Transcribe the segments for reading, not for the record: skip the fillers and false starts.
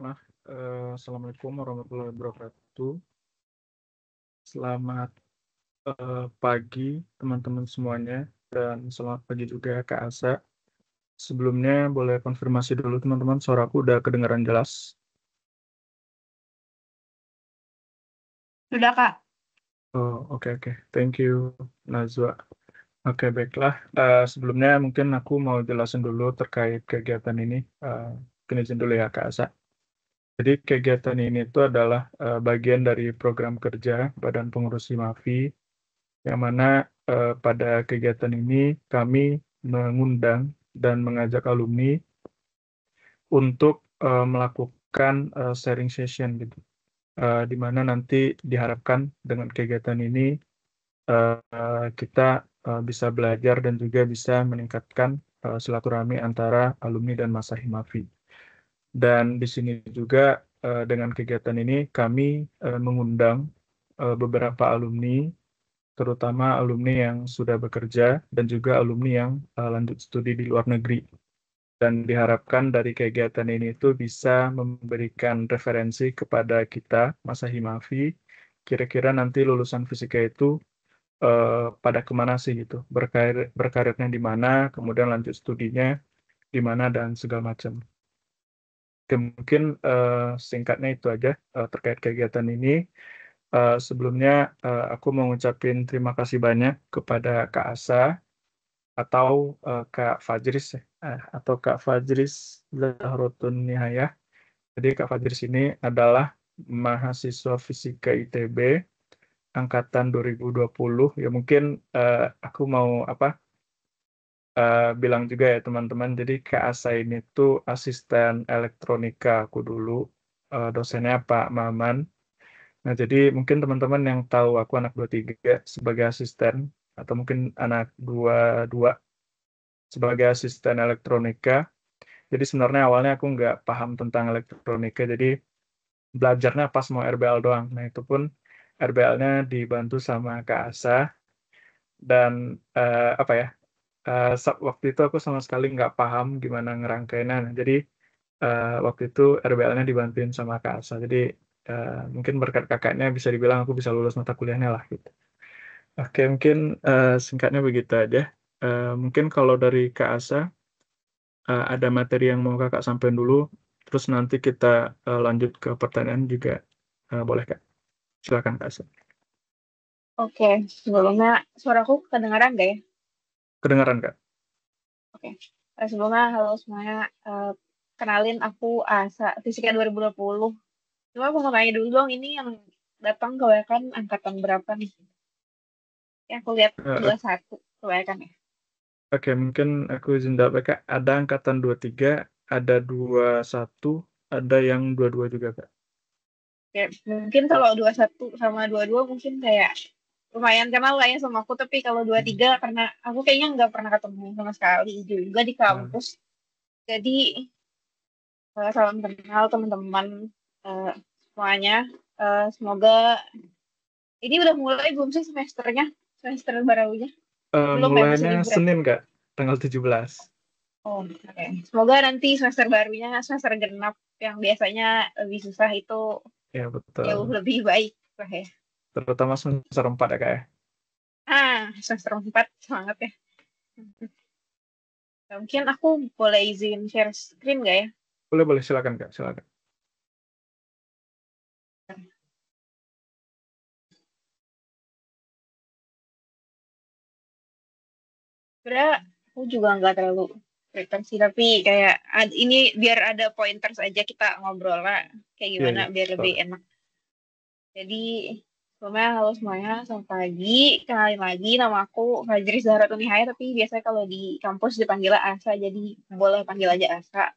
Nah, Assalamualaikum warahmatullahi wabarakatuh. Selamat pagi teman-teman semuanya dan selamat pagi juga Kak Asa. Sebelumnya boleh konfirmasi dulu teman-teman, suaraku udah kedengaran jelas. Sudah, Kak. Oh, oke. Thank you, Nazwa. Oke, baiklah. Sebelumnya mungkin aku mau jelasin dulu terkait kegiatan ini. Mungkin izin dulu ya Kak Asa. Jadi kegiatan ini itu adalah bagian dari program kerja Badan Pengurus Himafi, yang mana pada kegiatan ini kami mengundang dan mengajak alumni untuk melakukan sharing session gitu. Di mana nanti diharapkan dengan kegiatan ini kita bisa belajar dan juga bisa meningkatkan silaturahmi antara alumni dan masa Himafi. Dan di sini juga dengan kegiatan ini kami mengundang beberapa alumni, terutama alumni yang sudah bekerja dan juga alumni yang lanjut studi di luar negeri. Dan diharapkan dari kegiatan ini itu bisa memberikan referensi kepada kita, masa Himafi, kira-kira nanti lulusan fisika itu pada kemana sih gitu, berkarirnya di mana, kemudian lanjut studinya di mana, dan segala macam. Oke, mungkin singkatnya itu aja terkait kegiatan ini. Sebelumnya aku mau ngucapin terima kasih banyak kepada Kak Asa atau Kak Fajris atau Kak Fajris Zahrotun Nihayah. Jadi Kak Fajris ini adalah mahasiswa fisika ITB angkatan 2020. Ya mungkin aku mau bilang juga ya teman-teman. Jadi Kak Asa ini tuh asisten elektronika aku dulu. Dosennya Pak Maman. Nah, jadi mungkin teman-teman yang tahu aku anak 23 sebagai asisten, atau mungkin anak 22 sebagai asisten elektronika. Jadi sebenarnya awalnya aku nggak paham tentang elektronika, jadi belajarnya pas mau RBL doang. Nah, itu pun RBL-nya dibantu sama Kak Asa, dan apa ya, waktu itu aku sama sekali nggak paham gimana ngerangkainnya. Nah, jadi waktu itu RBL-nya dibantuin sama Kak Asa. Jadi mungkin berkat kakaknya bisa dibilang aku bisa lulus mata kuliahnya lah gitu. Oke, mungkin singkatnya begitu aja. Mungkin kalau dari Kak Asa, ada materi yang mau kakak sampaikan dulu, terus nanti kita lanjut ke pertanyaan juga. Boleh Kak? Silakan Kak Asa. Oke, sebelumnya suaraku kedengaran nggak ya? Kedengaran Kak? Oke. Sebelumnya, halo semuanya. Kenalin, aku Asa, Fisika 2020. Cuma aku mau tanya dulu dong, ini yang datang kebanyakan angkatan berapa nih? Ya, aku lihat Eh, 21 kebanyakan ya. Oke, mungkin aku izin jawab ya Kak. Ada angkatan 23, ada 21, ada yang 22 juga Kak. Oke, mungkin kalau 21 sama 22 mungkin kayak lumayan kenal lah ya sama aku, tapi kalau 23 karena aku kayaknya nggak pernah ketemu sama sekali juga di Nah, kampus. Jadi, salam kenal teman-teman eh, semuanya. Semoga ini udah mulai belum sih semesternya? Semester barunya? Belum ya, masih mulainya libur ya? Senin Kak, tanggal 17. Oh, oke. Semoga nanti semester barunya, semester genap yang biasanya lebih susah itu Ya jauh betul. lebih baik lah ya. Terutama semester 4 ya Kak ya. Semester 4 semangat ya. Mungkin aku boleh izin share screen nggak ya? Boleh, silakan Kak, silakan. Sebenarnya aku juga nggak terlalu pretensi, tapi kayak ini biar ada pointers aja kita ngobrol lah. Kayak Iya, gimana iya. biar lebih Boleh. enak. Jadi, sebelumnya halo semuanya, selamat pagi. Kenalin lagi, nama aku Fajri Zahra Tunihaya, tapi biasanya kalau di kampus dipanggil Asa, jadi boleh panggil aja Asa.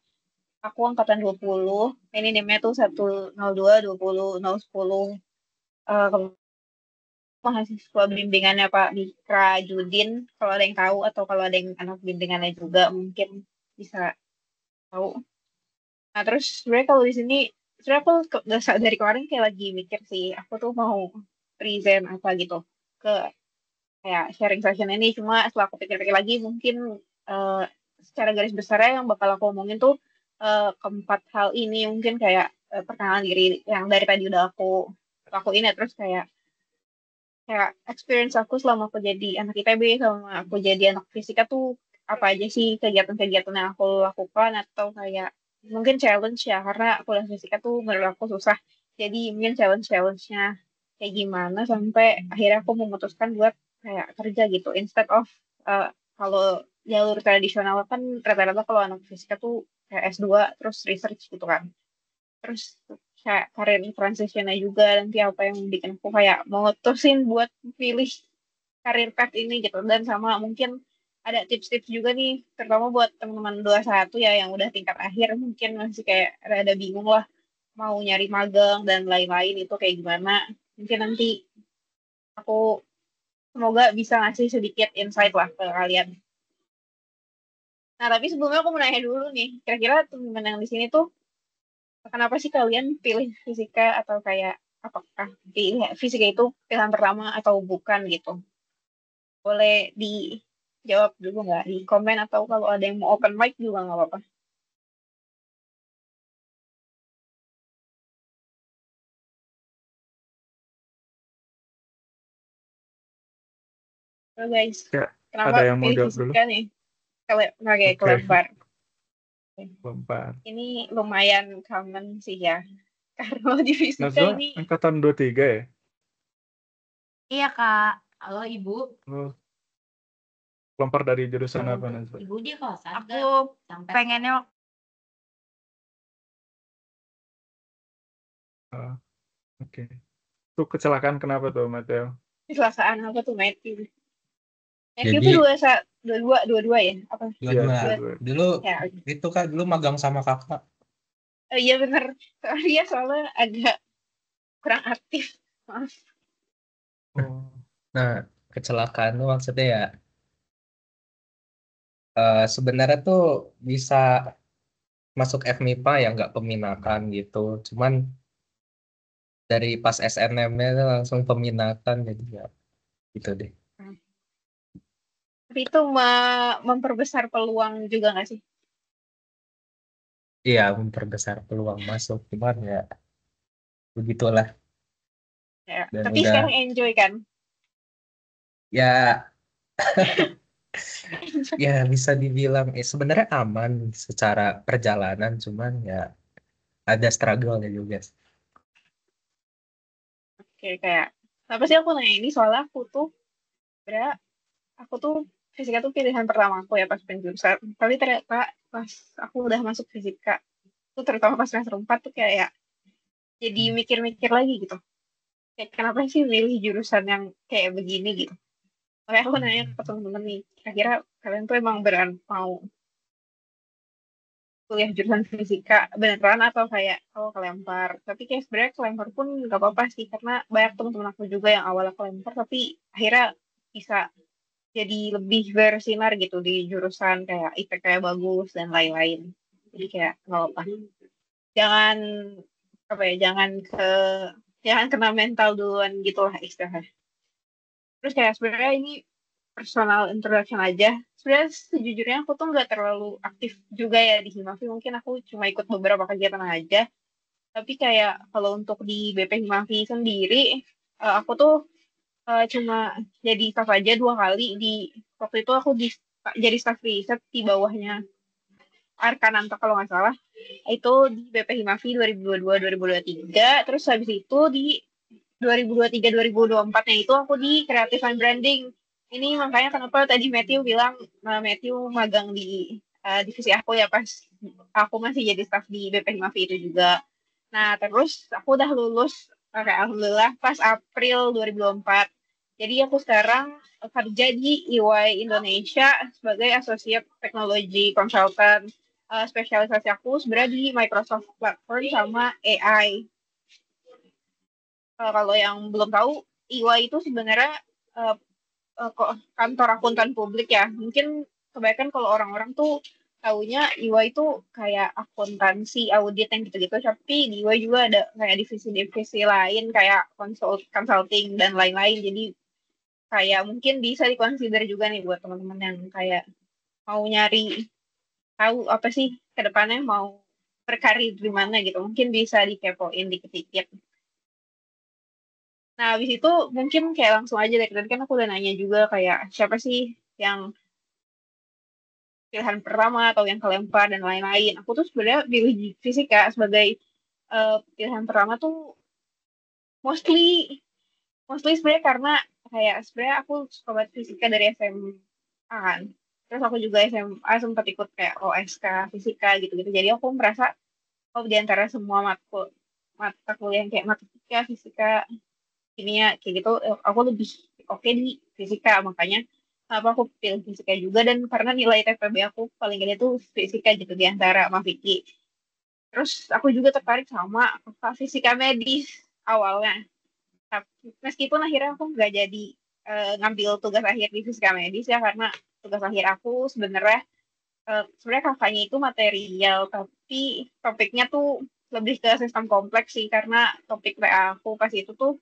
Aku angkatan 20, ini NIM-nya tuh 102, 20, 010. Mahasiswa bimbingannya Pak Bikra Judin, kalau ada yang tahu, atau kalau ada yang anak bimbingannya juga mungkin bisa tahu. Nah, terus sebenarnya kalau di sini, sebenarnya aku dari kemarin kayak lagi mikir sih, aku tuh mau present apa gitu ke kayak sharing session ini. Cuma setelah aku pikir-pikir lagi, mungkin eh, secara garis besarnya yang bakal aku omongin tuh keempat hal ini. Mungkin kayak perkenalan diri yang dari tadi udah aku lakuin ya, terus kayak experience aku selama aku jadi anak IPB sama aku jadi anak fisika tuh apa aja sih kegiatan-kegiatan yang aku lakukan, atau kayak mungkin challenge ya, karena kuliah fisika tuh menurut aku susah, jadi mungkin challenge-nya kayak gimana sampai akhirnya aku memutuskan buat kayak kerja gitu instead of kalau jalur tradisional kan rata-rata kalau anak fisika tuh kayak S2 terus research gitu kan, terus kayak karir transitionnya juga nanti apa yang bikin aku kayak memutusin buat pilih karir path ini gitu. Dan sama mungkin ada tips-tips juga nih terutama buat teman-teman 21 ya yang udah tingkat akhir mungkin masih kayak rada bingung lah mau nyari magang dan lain-lain itu kayak gimana, mungkin nanti aku semoga bisa ngasih sedikit insight lah ke kalian. Nah tapi sebelumnya aku mau nanya dulu nih, kira-kira teman-teman yang di sini tuh kenapa sih kalian pilih fisika, atau kayak apakah pilih fisika itu pilihan pertama atau bukan gitu? Boleh dijawab dulu nggak di komen, atau kalau ada yang mau open mic juga nggak apa-apa. So guys, Ya, kenapa ada yang mau pilih jawab dulu? fisika nih? Pakai Oke, kelebar. Lempar. Ini lumayan common sih ya. Karena di fisika Nazwa, ini angkatan 23 ya? Iya, Kak. Halo, Ibu. Oh, lempar dari jurusan apa, Nazwa? Ibu dia kosan aku sampai pengennya Ah, oke. Itu kecelakaan kenapa tuh, Mateo? kecelakaan apa tuh Matthew? Matthew Jadi tuh dua dua ya? Apa? Iya, dua-dua. Dua, dua. Dulu ya. itu kan dulu magang sama kakak. Oh, iya bener. Soalnya agak kurang aktif. Maaf. Oh, Nah, kecelakaan tuh maksudnya ya sebenarnya tuh bisa masuk FMIPA ya nggak peminakan gitu. Cuman dari pas SNM-nya tuh langsung peminatan jadi ya gitu deh. Tapi itu memperbesar peluang juga nggak sih? Iya, memperbesar peluang masuk. Cuman ya begitulah. Ya. Dan Tapi udah sekarang enjoy kan? ya ya bisa dibilang sebenarnya aman secara perjalanan. Cuman ya ada struggle-nya juga sih. Oke, kayak apa sih aku nanya ini soalnya sebenarnya aku tuh fisika tuh pilihan pertama aku ya pas penjurusan. Tapi ternyata pas aku udah masuk fisika, tuh terutama pas semester 4 tuh kayak jadi mikir-mikir lagi gitu. Kayak kenapa sih milih jurusan yang kayak begini gitu. Makanya aku nanya ke temen-temen nih, kira-kira kalian tuh emang beneran mau kuliah jurusan fisika beneran atau kayak kelempar. Tapi kayak sebenarnya kelempar pun gak apa-apa sih, karena banyak teman-teman aku juga yang awalnya kelempar tapi akhirnya bisa jadi lebih bersinar gitu di jurusan kayak IPK kayak bagus dan lain-lain. Jadi kayak nggak apa-apa. Jangan apa ya, jangan kena mental duluan gitu lah istilahnya. Terus kayak sebenarnya ini personal introduction aja. Sebenarnya sejujurnya aku tuh nggak terlalu aktif juga ya di Himafi. Mungkin aku cuma ikut beberapa kegiatan aja. Tapi kayak kalau untuk di BP Himafi sendiri, aku tuh cuma jadi staff aja 2 kali. Waktu itu aku jadi staff riset di bawahnya Arkananta kalau nggak salah. Itu di BP Himafi 2022-2023. Terus habis itu di 2023-2024-nya itu aku di Creative and Branding. Ini makanya kenapa tadi Matthew bilang Matthew magang di divisi aku ya pas aku masih jadi staff di BP Himafi itu juga. Nah, terus aku udah lulus alhamdulillah pas April 2024. Jadi aku sekarang kerja di EY Indonesia sebagai Associate Technology Consultant. Spesialisasi aku sebenarnya di Microsoft Platform sama AI. Kalau yang belum tahu, EY itu sebenarnya uh, kantor akuntan publik ya. Mungkin kebanyakan kalau orang-orang tuh taunya EY itu kayak akuntansi, audit yang gitu-gitu. Tapi di EY juga ada kayak divisi-divisi lain kayak consulting dan lain-lain. Jadi kayak mungkin bisa dikonsider juga nih buat teman-teman yang kayak mau nyari tahu apa sih ke depannya mau berkarir di mana gitu. Mungkin bisa dikepoin dikit-dikit. Nah, habis itu mungkin kayak langsung aja dari tadi kan aku udah nanya juga kayak siapa sih yang pilihan pertama atau yang kelempar dan lain-lain. Aku tuh sebenarnya pilih fisika sebagai pilihan pertama tuh mostly mostly sebenarnya karena kayak sebenarnya aku suka banget fisika dari SMA kan. Terus aku juga SMA sempat ikut kayak OSK fisika gitu-gitu. Jadi aku merasa oh di antara semua mata kuliah yang kayak matematika, fisika, kimia kayak gitu aku lebih oke di fisika, makanya kenapa aku pilih fisika juga dan karena nilai TPB aku paling gede tuh fisika gitu di antara sama Vicky. Terus aku juga tertarik sama fisika medis awalnya. Meskipun akhirnya aku nggak jadi ngambil tugas akhir di fisika medis ya karena tugas akhir aku sebenarnya kakaknya itu material tapi topiknya tuh lebih ke sistem kompleks sih karena topik PA aku pas itu tuh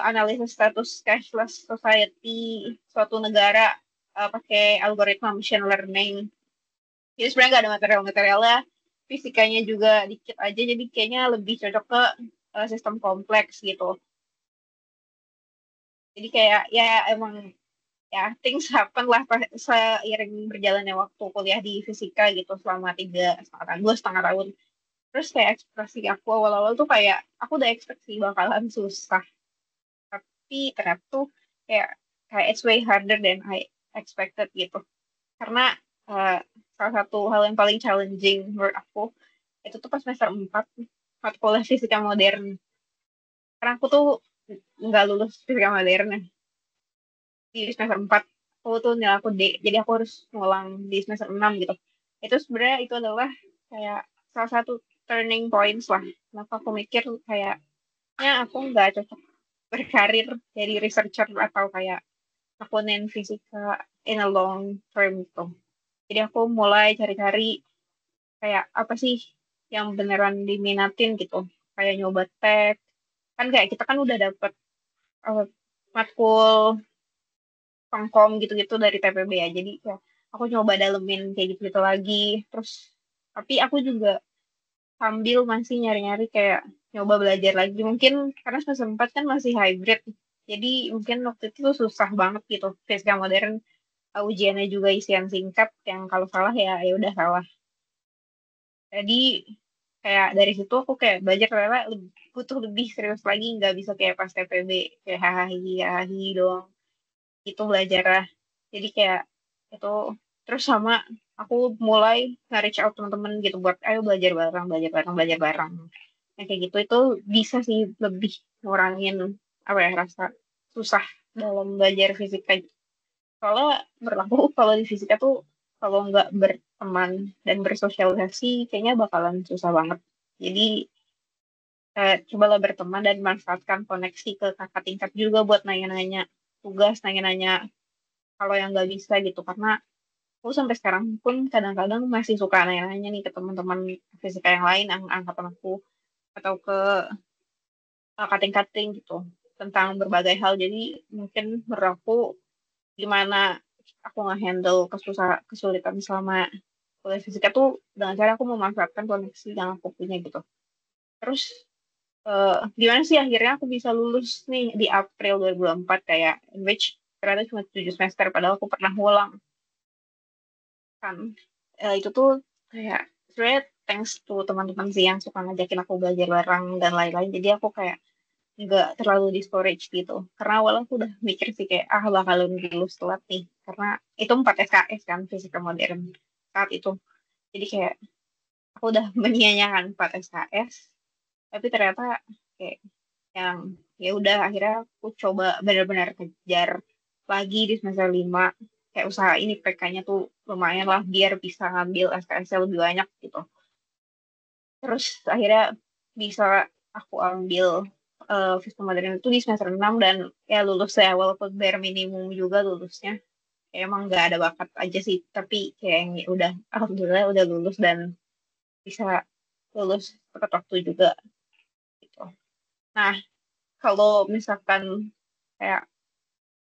analisis status cashless society suatu negara pakai algoritma machine learning. Jadi sebenarnya nggak ada material-materialnya, fisikanya juga dikit aja, jadi kayaknya lebih cocok ke sistem kompleks gitu. Jadi kayak ya emang ya things happen lah seiring berjalannya waktu kuliah di fisika gitu selama 2,5 tahun. Terus kayak ekspresi aku awal-awal tuh kayak aku udah ekspektasi bakalan susah, tapi ternyata tuh kayak kayak it's way harder than I expected gitu. Karena eh, salah satu hal yang paling challenging menurut aku itu tuh pas semester 4 mata kuliah fisika modern. Karena aku tuh nggak lulus fisika modern ya. Di semester 4 aku tuh nilai aku D, jadi aku harus ngulang di semester 6 gitu. Itu sebenarnya itu adalah kayak salah satu turning points lah. Kenapa aku mikir kayaknya aku nggak cocok berkarir jadi researcher atau kayak akunin fisika in a long term gitu. Jadi aku mulai cari-cari kayak apa sih yang beneran diminatin gitu. Kayak nyoba tek. Kan kayak kita kan udah dapet uh, matkul pangkom gitu-gitu dari TPB ya. Jadi ya aku coba dalemin kayak gitu-gitu lagi. Terus tapi aku juga sambil masih nyari-nyari kayak nyoba belajar lagi. Mungkin karena semester 4 kan masih hybrid. Jadi mungkin waktu itu tuh susah banget gitu. Fisika modern ujiannya juga isian singkat yang kalau salah ya ya udah salah. Jadi kayak dari situ aku kayak belajar ternyata butuh lebih serius lagi, nggak bisa kayak pas TPB kayak hahaha doang itu belajar lah. Jadi kayak itu terus sama aku mulai nge-reach out teman-teman gitu buat ayo belajar bareng belajar bareng belajar bareng. Nah, kayak gitu itu bisa sih lebih ngurangin apa ya rasa susah dalam belajar fisika. Soalnya menurut aku kalau di fisika tuh kalau nggak berteman dan bersosialisasi kayaknya bakalan susah banget. Jadi cobalah berteman dan manfaatkan koneksi ke kakak tingkat juga buat nanya-nanya tugas, nanya-nanya kalau yang nggak bisa gitu. Karena aku sampai sekarang pun kadang-kadang masih suka nanya-nanya nih ke teman-teman fisika yang lain, yang angkatan aku atau ke kating-kating gitu tentang berbagai hal. Jadi mungkin menurut aku gimana aku nge-handle kesulitan selama kuliah fisika tuh dengan cara aku memanfaatkan koneksi yang aku punya gitu. Terus gimana sih akhirnya aku bisa lulus nih di April 2024 kayak in which ternyata cuma 7 semester padahal aku pernah ngulang kan. Itu tuh kayak sebenarnya thanks to teman-teman sih yang suka ngajakin aku belajar bareng dan lain-lain. Jadi aku kayak nggak terlalu discourage gitu. Karena awalnya aku udah mikir sih kayak bakalan lulus telat nih. Karena itu 4 SKS kan fisika modern saat itu. Jadi kayak aku udah menyia-nyiakan 4 SKS. Tapi ternyata kayak yang ya udah akhirnya aku coba benar-benar kejar lagi di semester 5 kayak usaha ini PK-nya tuh lumayan lah biar bisa ngambil SKS lebih banyak gitu. Terus akhirnya bisa aku ambil fisika modern itu di semester 6 dan ya lulus ya walaupun bare minimum juga lulusnya. Ya, emang nggak ada bakat aja sih tapi kayak yang ya udah alhamdulillah udah lulus dan bisa lulus tepat waktu juga gitu. Nah, kalau misalkan kayak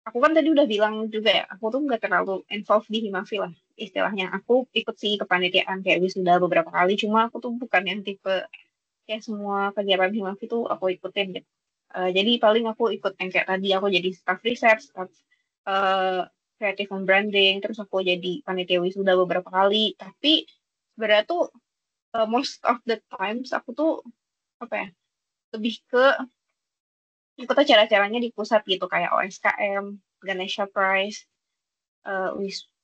aku kan tadi udah bilang juga ya, aku tuh nggak terlalu involved di Himafi lah. istilahnya. Aku ikut sih kepanitiaan kayak wisuda beberapa kali, cuma aku tuh bukan yang tipe kayak semua kegiatan Himafi tuh aku ikutin gitu. Jadi paling aku ikut yang kayak tadi aku jadi staff research, staff creative and branding, terus aku jadi panitia wisuda beberapa kali. Tapi sebenarnya tuh most of the times aku tuh apa ya lebih ke ikut acara-acaranya di pusat gitu kayak OSKM, Ganesha Prize,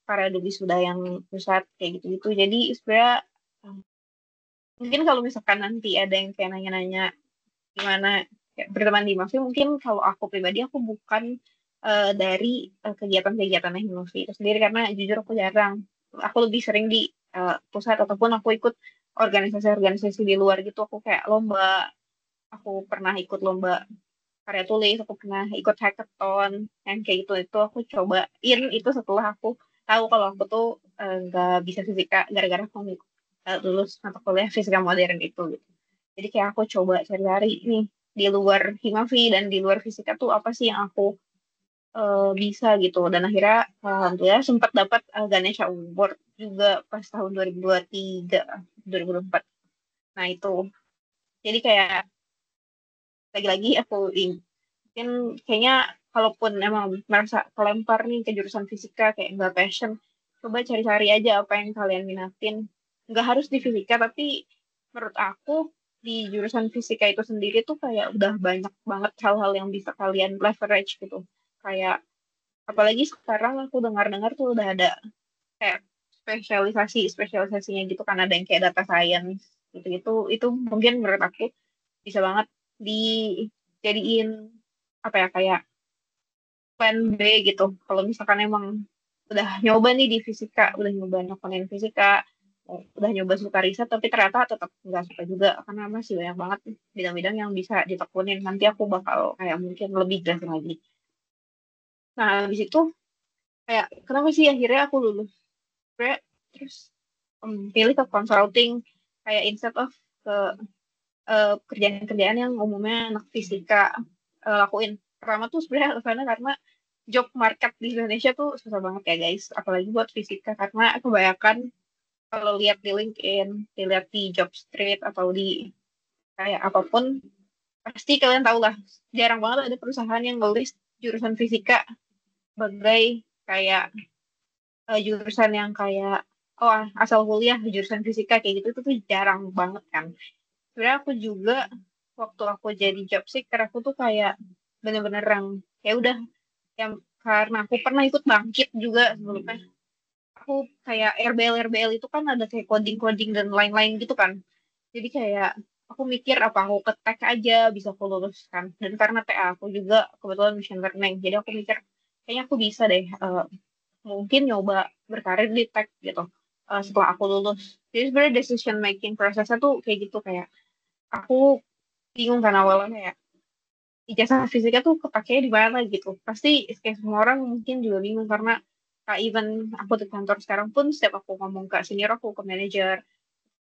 parade wisuda yang pusat kayak gitu-gitu. Jadi sebenarnya mungkin kalau misalkan nanti ada yang kayak nanya-nanya gimana kayak berteman di Himafi, mungkin kalau aku pribadi aku bukan dari kegiatan-kegiatan Himafi itu sendiri karena jujur aku jarang. Aku lebih sering di pusat ataupun aku ikut organisasi-organisasi di luar gitu. Aku kayak lomba, aku pernah ikut lomba karya tulis, aku pernah ikut hackathon yang kayak gitu. Itu aku cobain itu setelah aku tahu kalau aku tuh nggak bisa fisika gara-gara aku lulus mata kuliah fisika modern itu gitu. Jadi kayak aku coba cari-cari nih di luar Himafi dan di luar fisika tuh apa sih yang aku bisa gitu. Dan akhirnya alhamdulillah sempat dapat Ganesha Award juga pas tahun 2023, 2024. Nah itu. Jadi kayak lagi-lagi aku mungkin kayaknya kalaupun emang merasa kelempar nih ke jurusan fisika kayak nggak passion, coba cari-cari aja apa yang kalian minatin. Nggak harus di fisika, tapi menurut aku di jurusan fisika itu sendiri tuh kayak udah banyak banget hal-hal yang bisa kalian leverage gitu. Kayak apalagi sekarang aku dengar-dengar tuh udah ada kayak spesialisasinya gitu kan ada yang kayak data science gitu-gitu. Itu mungkin menurut aku bisa banget dijadiin apa ya kayak plan B gitu. Kalau misalkan emang udah nyoba nih di fisika, udah nyoba nekunin fisika, udah nyoba suka riset, tapi ternyata tetap nggak suka juga karena masih banyak banget bidang-bidang yang bisa ditekunin. Nanti aku bakal kayak mungkin lebih jelas lagi. Nah, habis itu kayak kenapa sih akhirnya aku lulus? Sebenarnya terus pilih ke consulting kayak instead of ke kerjaan-kerjaan yang umumnya anak fisika lakuin. Pertama tuh sebenarnya alasannya karena job market di Indonesia tuh susah banget ya guys, apalagi buat fisika karena kebanyakan kalau lihat di LinkedIn, dilihat di Jobstreet atau di kayak apapun, pasti kalian tahu lah, jarang banget ada perusahaan yang ngelis jurusan fisika sebagai kayak jurusan yang kayak oh asal kuliah jurusan fisika kayak gitu itu tuh jarang banget kan. Sebenarnya aku juga waktu aku jadi job seeker aku tuh kayak bener-bener yang ya udah yang karena aku pernah ikut bangkit juga sebelumnya aku kayak RBL itu kan ada kayak coding dan lain-lain gitu kan jadi kayak aku mikir apa aku ke tech aja bisa aku lulus kan dan karena TA aku juga kebetulan machine learning jadi aku mikir kayaknya aku bisa deh mungkin nyoba berkarir di tech gitu setelah aku lulus jadi sebenarnya decision making prosesnya tuh kayak gitu kayak aku bingung kan awalnya kayak ijazah fisika tuh kepake di mana gitu. Pasti kayak semua orang mungkin juga bingung karena even aku di kantor sekarang pun setiap aku ngomong ke senior aku ke manajer,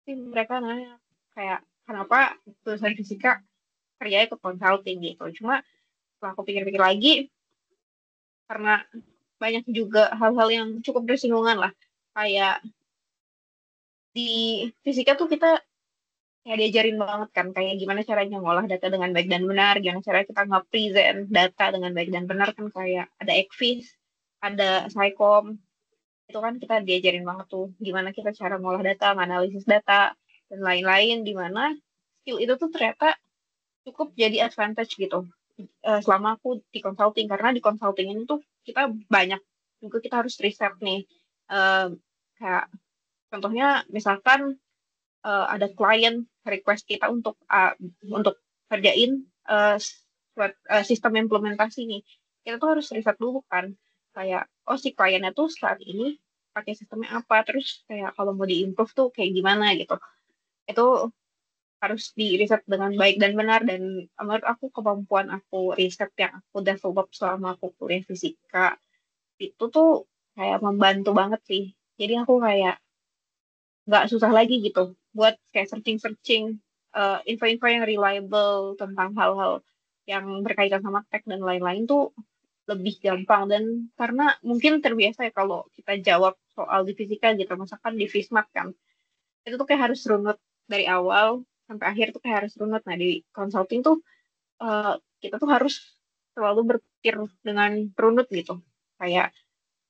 sih mereka nanya kayak kenapa lulusan fisika kerjanya ke consulting gitu. Cuma setelah aku pikir-pikir lagi karena banyak juga hal-hal yang cukup bersinggungan lah. Kayak di fisika tuh kita kayak diajarin banget kan kayak gimana caranya ngolah data dengan baik dan benar, gimana cara kita nge-present data dengan baik dan benar kan kayak ada ECFIS, ada Psycom, itu kan kita diajarin banget tuh gimana kita cara ngolah data, analisis data dan lain-lain di mana skill itu tuh ternyata cukup jadi advantage gitu. Selama aku di consulting karena di consulting ini tuh kita banyak juga kita harus riset nih. Eh, kayak contohnya misalkan ada klien request kita untuk kerjain sistem implementasi nih. Kita tuh harus riset dulu kan. Kayak, oh si kliennya tuh saat ini pakai sistemnya apa, terus kayak kalau mau di-improve tuh kayak gimana gitu. Itu harus di-riset dengan baik dan benar, dan menurut aku kemampuan aku riset yang aku develop selama aku kuliah fisika, itu tuh kayak membantu banget sih. Jadi aku kayak nggak susah lagi gitu buat kayak searching-searching info-info yang reliable tentang hal-hal yang berkaitan sama tech dan lain-lain tuh lebih gampang. Dan karena mungkin terbiasa ya kalau kita jawab soal di fisika gitu, misalkan di Fismat kan, itu tuh kayak harus runut dari awal sampai akhir tuh kayak harus runut. Nah di consulting tuh kita tuh harus selalu berpikir dengan runut gitu, kayak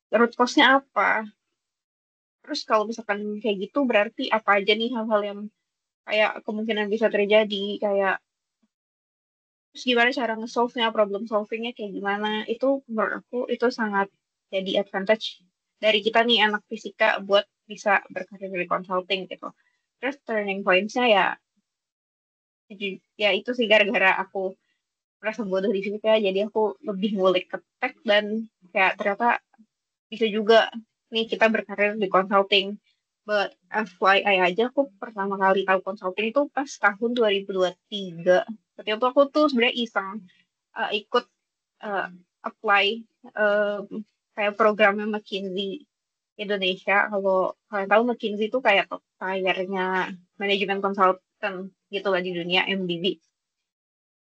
root cause-nya apa. Terus kalau misalkan kayak gitu berarti apa aja nih hal-hal yang kayak kemungkinan bisa terjadi, kayak terus gimana cara nge-solve-nya, problem solving-nya kayak gimana. Itu menurut aku itu sangat jadi advantage dari kita nih anak fisika buat bisa berkarir di consulting gitu. Terus turning points-nya ya ya itu sih gara-gara aku merasa bodoh di fisika, jadi aku lebih ngulik ke tech dan kayak ternyata bisa juga nih kita berkarir di consulting. But FYI aja, aku pertama kali tahu consulting itu pas tahun 2023. Ketika itu aku tuh sebenarnya iseng ikut uh, apply uh, kayak programnya McKinsey Indonesia. Kalau kalian tahu McKinsey itu kayak top tier-nya manajemen consultant gitu lah di dunia, MBB.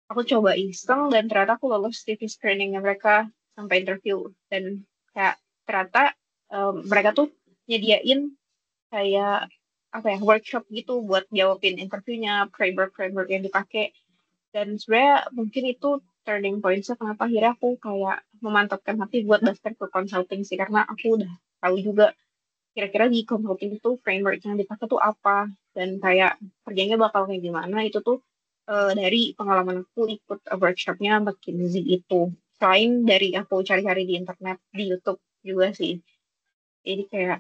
Aku coba iseng dan ternyata aku lolos TV screeningnya mereka sampai interview. Dan kayak ternyata mereka tuh nyediain kayak apa ya, workshop gitu buat jawabin interviewnya, framework yang dipakai. Dan sebenarnya mungkin itu turning point-nya kenapa akhirnya aku kayak memantapkan hati buat daftar ke consulting sih, karena aku udah tahu juga kira-kira di consulting itu framework yang dipakai tuh apa dan kayak kerjanya bakal kayak gimana. Itu tuh dari pengalaman aku ikut workshopnya McKinsey itu, selain dari aku cari-cari di internet, di YouTube juga sih. Jadi kayak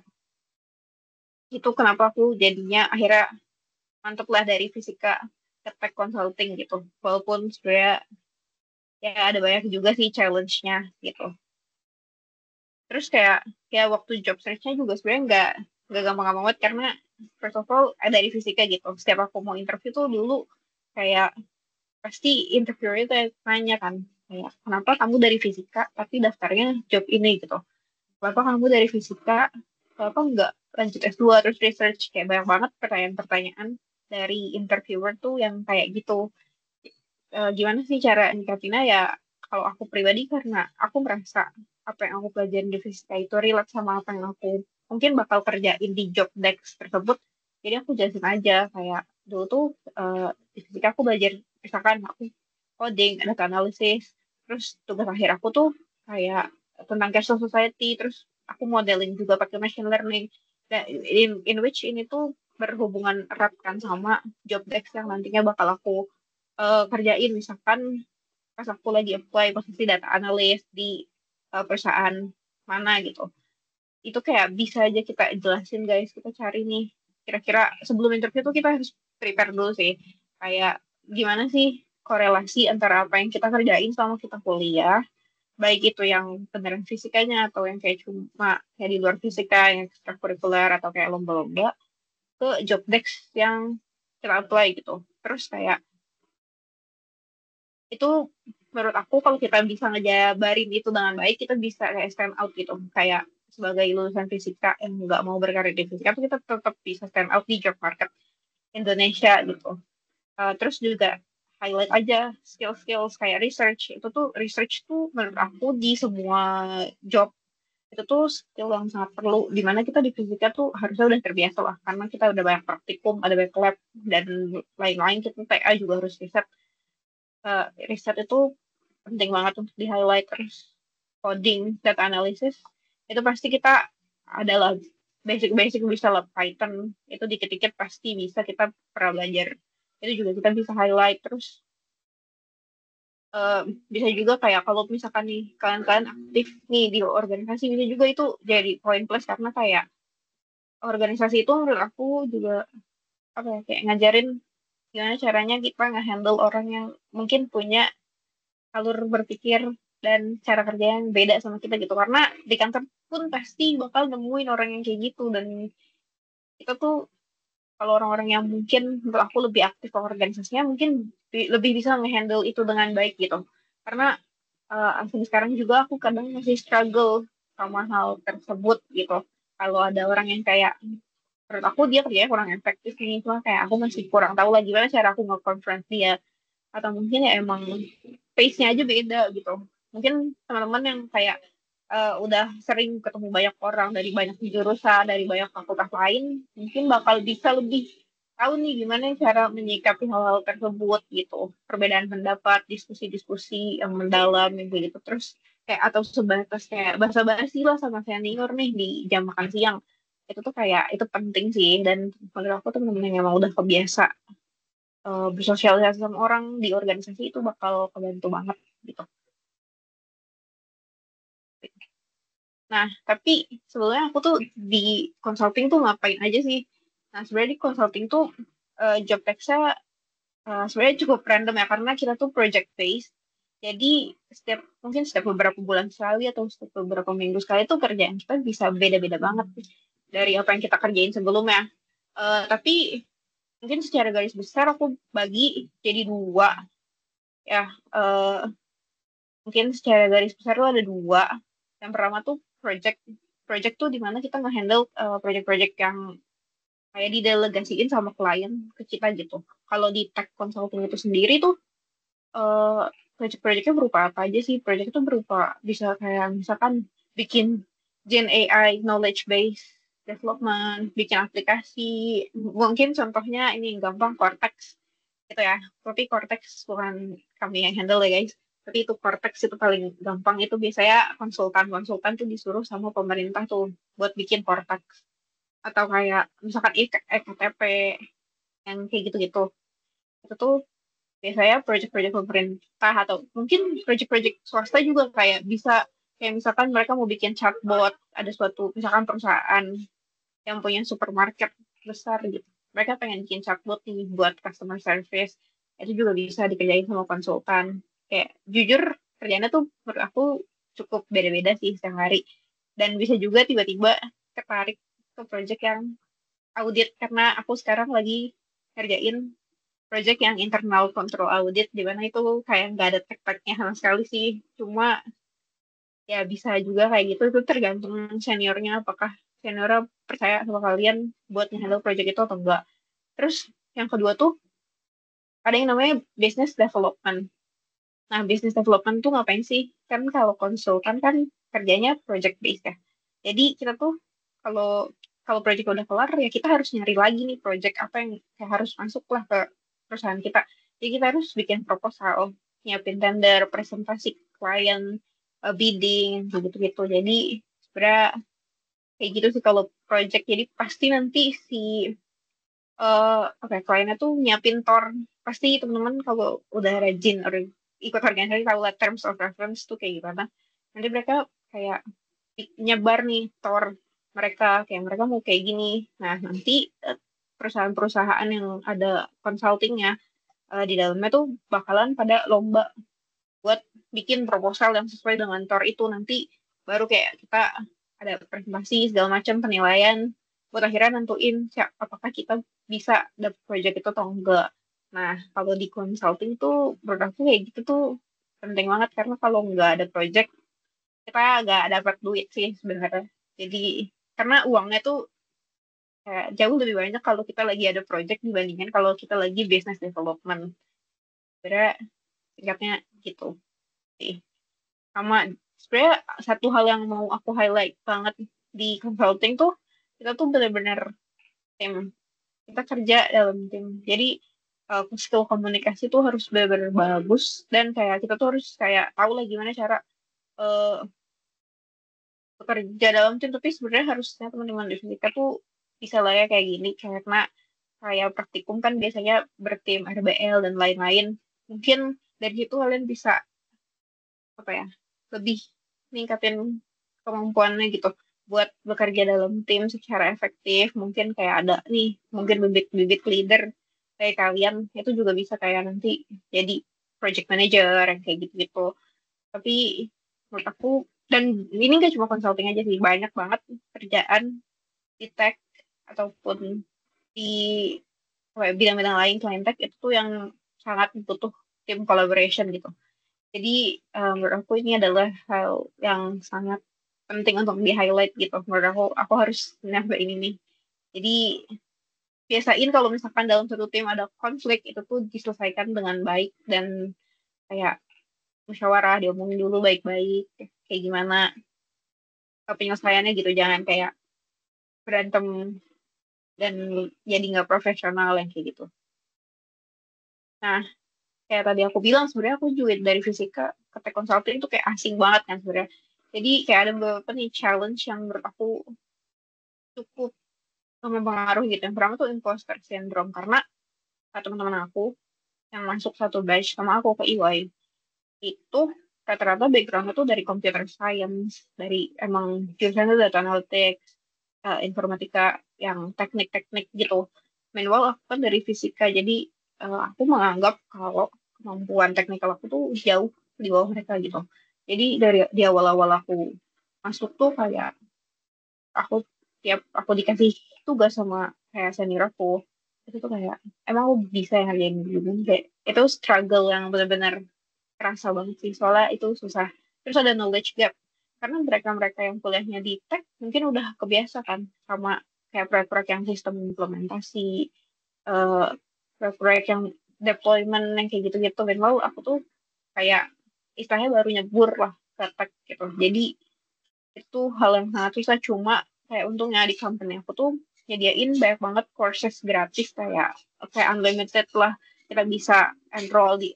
itu kenapa aku jadinya akhirnya mantep lah dari fisika ke tech consulting gitu. Walaupun sebenarnya ya ada banyak juga sih challenge-nya gitu. Terus kayak waktu job search-nya juga sebenarnya nggak gampang-gampang banget, karena first of all ada dari fisika gitu. Setiap aku mau interview tuh dulu kayak pasti interviewer itu nanya kan, kayak kenapa kamu dari fisika tapi daftarnya job ini gitu. Kenapa kamu dari fisika, kenapa nggak lanjut S2 terus research, kayak banyak banget pertanyaan-pertanyaan dari interviewer tuh yang kayak gitu. Gimana sih cara nyikapinya ya? Kalau aku pribadi, karena aku merasa apa yang aku pelajarin di fisika itu relate sama apa yang aku mungkin bakal kerjain di job desk tersebut. Jadi aku jelasin aja kayak dulu tuh di fisika aku belajar, misalkan aku coding, data analysis, terus tugas akhir aku tuh kayak tentang cashless society, terus aku modeling juga pakai machine learning. Dan in which ini tuh berhubungan erat kan sama job desk yang nantinya bakal aku kerjain, misalkan pas aku lagi apply posisi data analis di perusahaan mana gitu. Itu kayak bisa aja kita jelasin, guys, kita cari nih kira-kira sebelum interview tuh kita harus prepare dulu sih, kayak gimana sih korelasi antara apa yang kita kerjain selama kita kuliah, baik itu yang beneran fisikanya atau yang kayak cuma kayak di luar fisika yang ekstrakurikuler atau kayak lomba-lomba, ke job desk yang kita apply gitu. Terus kayak itu menurut aku kalau kita bisa ngejabarin itu dengan baik, kita bisa kayak stand out gitu. Kayak sebagai lulusan fisika yang nggak mau berkarir di fisika, tapi kita tetap bisa stand out di job market Indonesia gitu. Terus juga highlight aja skill-skill kayak research. Itu tuh research tuh menurut aku di semua job itu tuh skill yang sangat perlu, dimana kita di fisika tuh harusnya udah terbiasa lah karena kita udah banyak praktikum, ada banyak lab dan lain-lain. Kita TA juga harus riset itu penting banget untuk di highlight. Terus coding, data analysis itu pasti kita adalah basic bisa lah, Python itu dikit-dikit pasti bisa, kita pernah belajar, itu juga kita bisa highlight. Terus bisa juga kayak kalau misalkan nih kalian aktif nih di organisasi, bisa juga itu jadi poin plus, karena kayak organisasi itu menurut aku juga apa ya, kayak ngajarin gimana caranya kita nge-handle orang yang mungkin punya alur berpikir dan cara kerja yang beda sama kita gitu. Karena di kantor pun pasti bakal nemuin orang yang kayak gitu, dan kita tuh kalau orang-orang yang mungkin menurut aku lebih aktif ke organisasinya mungkin lebih bisa nge-handle itu dengan baik gitu. Karena sampai sekarang juga aku kadang masih struggle sama hal tersebut gitu. Kalau ada orang yang kayak menurut aku dia kerjanya kurang efektif nih, cuma kayak aku masih kurang tahu lah gimana cara aku nge-confront dia, atau mungkin ya emang pace-nya aja beda gitu. mungkin teman-teman yang kayak udah sering ketemu banyak orang dari banyak jurusan, dari banyak fakultas lain, mungkin bakal bisa lebih tahu nih gimana cara menyikapi hal-hal tersebut gitu. Perbedaan pendapat, diskusi-diskusi yang mendalam gitu. Terus kayak atau sebatas kayak basa-basi lah sama senior nih di jam makan siang. Itu tuh kayak itu penting sih, dan menurut aku teman-teman yang emang udah kebiasa bersosialisasi sama orang di organisasi itu bakal kebantu banget gitu. Nah, tapi sebelumnya aku tuh di consulting tuh ngapain aja sih? Nah, sebenarnya di consulting tuh job text-nya sebenarnya cukup random ya, karena kita tuh project based. Jadi mungkin setiap beberapa bulan sekali atau setiap beberapa minggu sekali tuh kerjaan kita bisa beda-beda banget dari apa yang kita kerjain sebelumnya. Tapi mungkin secara garis besar aku bagi jadi dua ya. Mungkin secara garis besar tuh ada dua. Yang pertama tuh project tuh dimana kita nge-handle project-project yang kayak didelegasiin sama klien ke kita gitu. Kalau di tech consulting itu sendiri tuh project-projectnya berupa apa aja sih? Project itu berupa bisa kayak misalkan bikin Gen AI knowledge base development, bikin aplikasi. Mungkin contohnya ini gampang Cortex gitu ya. Tapi Cortex bukan kami yang handle ya guys. Tapi itu Cortex itu paling gampang, itu biasanya konsultan-konsultan tuh disuruh sama pemerintah tuh buat bikin Cortex. Atau kayak misalkan EKTP yang kayak gitu-gitu. Itu tuh biasanya project-project pemerintah atau mungkin project-project swasta juga kayak bisa, kayak misalkan mereka mau bikin chatbot, ada suatu misalkan perusahaan yang punya supermarket besar gitu. Mereka pengen bikin chatbot nih buat customer service. Itu juga bisa dikerjain sama konsultan. Kayak jujur kerjanya tuh menurut aku cukup beda-beda sih setiap hari. Dan bisa juga tiba-tiba tertarik ke project yang audit, karena aku sekarang lagi kerjain project yang internal control audit, di mana itu kayak nggak ada tech-technya sama sekali sih. Cuma ya bisa juga kayak gitu, itu tergantung seniornya, apakah seniornya percaya sama kalian buat handle project itu atau enggak. Terus yang kedua tuh ada yang namanya business development. Nah, business development tuh ngapain sih? Kan kalau konsultan kan kerjanya project based ya. Jadi kita tuh kalau kalau project udah kelar ya kita harus nyari lagi nih project apa yang kayak harus masuk lah ke perusahaan kita. Jadi kita harus bikin proposal, nyiapin tender, presentasi ke klien, bidding, gitu-gitu. Jadi sebenarnya kayak gitu sih kalau project. Jadi pasti nanti si kliennya tuh nyiapin TOR. Pasti teman-teman kalau udah rajin ikut organisasi tahu lah terms of reference tuh kayak gimana. Nanti mereka kayak nyebar nih TOR mereka, kayak mereka mau kayak gini. Nah, nanti perusahaan-perusahaan yang ada consultingnya di dalamnya tuh bakalan pada lomba buat bikin proposal yang sesuai dengan TOR itu. Nanti baru kayak kita ada presentasi segala macam penilaian buat akhirnya nentuin apakah kita bisa dapet project itu atau enggak. Nah, kalau di consulting tuh menurut aku kayak gitu tuh penting banget, karena kalau nggak ada project kita nggak dapat duit sih sebenarnya. Jadi karena uangnya tuh kayak jauh lebih banyak kalau kita lagi ada project dibandingkan kalau kita lagi business development. Sebenarnya singkatnya gitu sih. Sama sebenarnya satu hal yang mau aku highlight banget di consulting tuh, kita tuh benar-benar tim. Kita kerja dalam tim. Jadi skill komunikasi tuh harus benar-benar bagus, dan kayak kita tuh harus kayak tahu lah gimana cara uh, bekerja dalam tim. Tapi sebenarnya harusnya teman-teman di kita tuh bisa lah ya kayak gini, karena kayak praktikum kan biasanya bertim RBL dan lain-lain. Mungkin dari situ kalian bisa apa ya, lebih ningkatin kemampuannya gitu buat bekerja dalam tim secara efektif. Mungkin kayak ada nih mungkin bibit-bibit leader kayak kalian itu juga bisa kayak nanti jadi project manager yang kayak gitu-gitu. Tapi menurut aku, dan ini gak cuma consulting aja sih, banyak banget kerjaan di tech ataupun di bidang-bidang lain selain tech itu tuh yang sangat butuh tim collaboration gitu. Jadi menurut aku ini adalah hal yang sangat penting untuk di-highlight gitu. Menurut aku harus nyampe ini nih. Jadi biasain kalau misalkan dalam satu tim ada konflik, itu tuh diselesaikan dengan baik dan kayak musyawarah, diomongin dulu baik-baik kayak gimana penyelesaiannya gitu, jangan kayak berantem dan jadi nggak profesional yang kayak gitu. Nah, kayak tadi aku bilang sebenarnya aku juga dari fisika ke tech consulting itu kayak asing banget kan sebenarnya. Jadi kayak ada beberapa nih challenge yang menurut aku cukup mempengaruhi gitu. Yang pertama tuh imposter syndrome karena teman-teman aku yang masuk satu batch sama aku ke EY itu rata-rata backgroundnya tuh dari computer science, dari emang jurusannya data analytics, informatika yang teknik-teknik gitu. Meanwhile aku kan dari fisika, jadi aku menganggap kalau kemampuan teknikal aku tuh jauh di bawah mereka gitu. Jadi dari di awal-awal aku masuk tuh kayak aku tiap aku dikasih tugas sama kayak senior aku itu tuh kayak emang aku bisa yang ngerjain gini kayak itu struggle yang benar-benar kerasa banget sih soalnya itu susah. Terus ada knowledge gap karena mereka-mereka yang kuliahnya di tech mungkin udah kebiasa kan sama kayak proyek-proyek yang sistem implementasi, eh proyek-proyek yang deployment yang kayak gitu-gitu. Dan mau aku tuh kayak istilahnya baru nyebur lah ke tech gitu. Jadi itu hal yang sangat susah, cuma kayak untungnya di company aku tuh nyediain banyak banget courses gratis kayak unlimited lah, kita bisa enroll di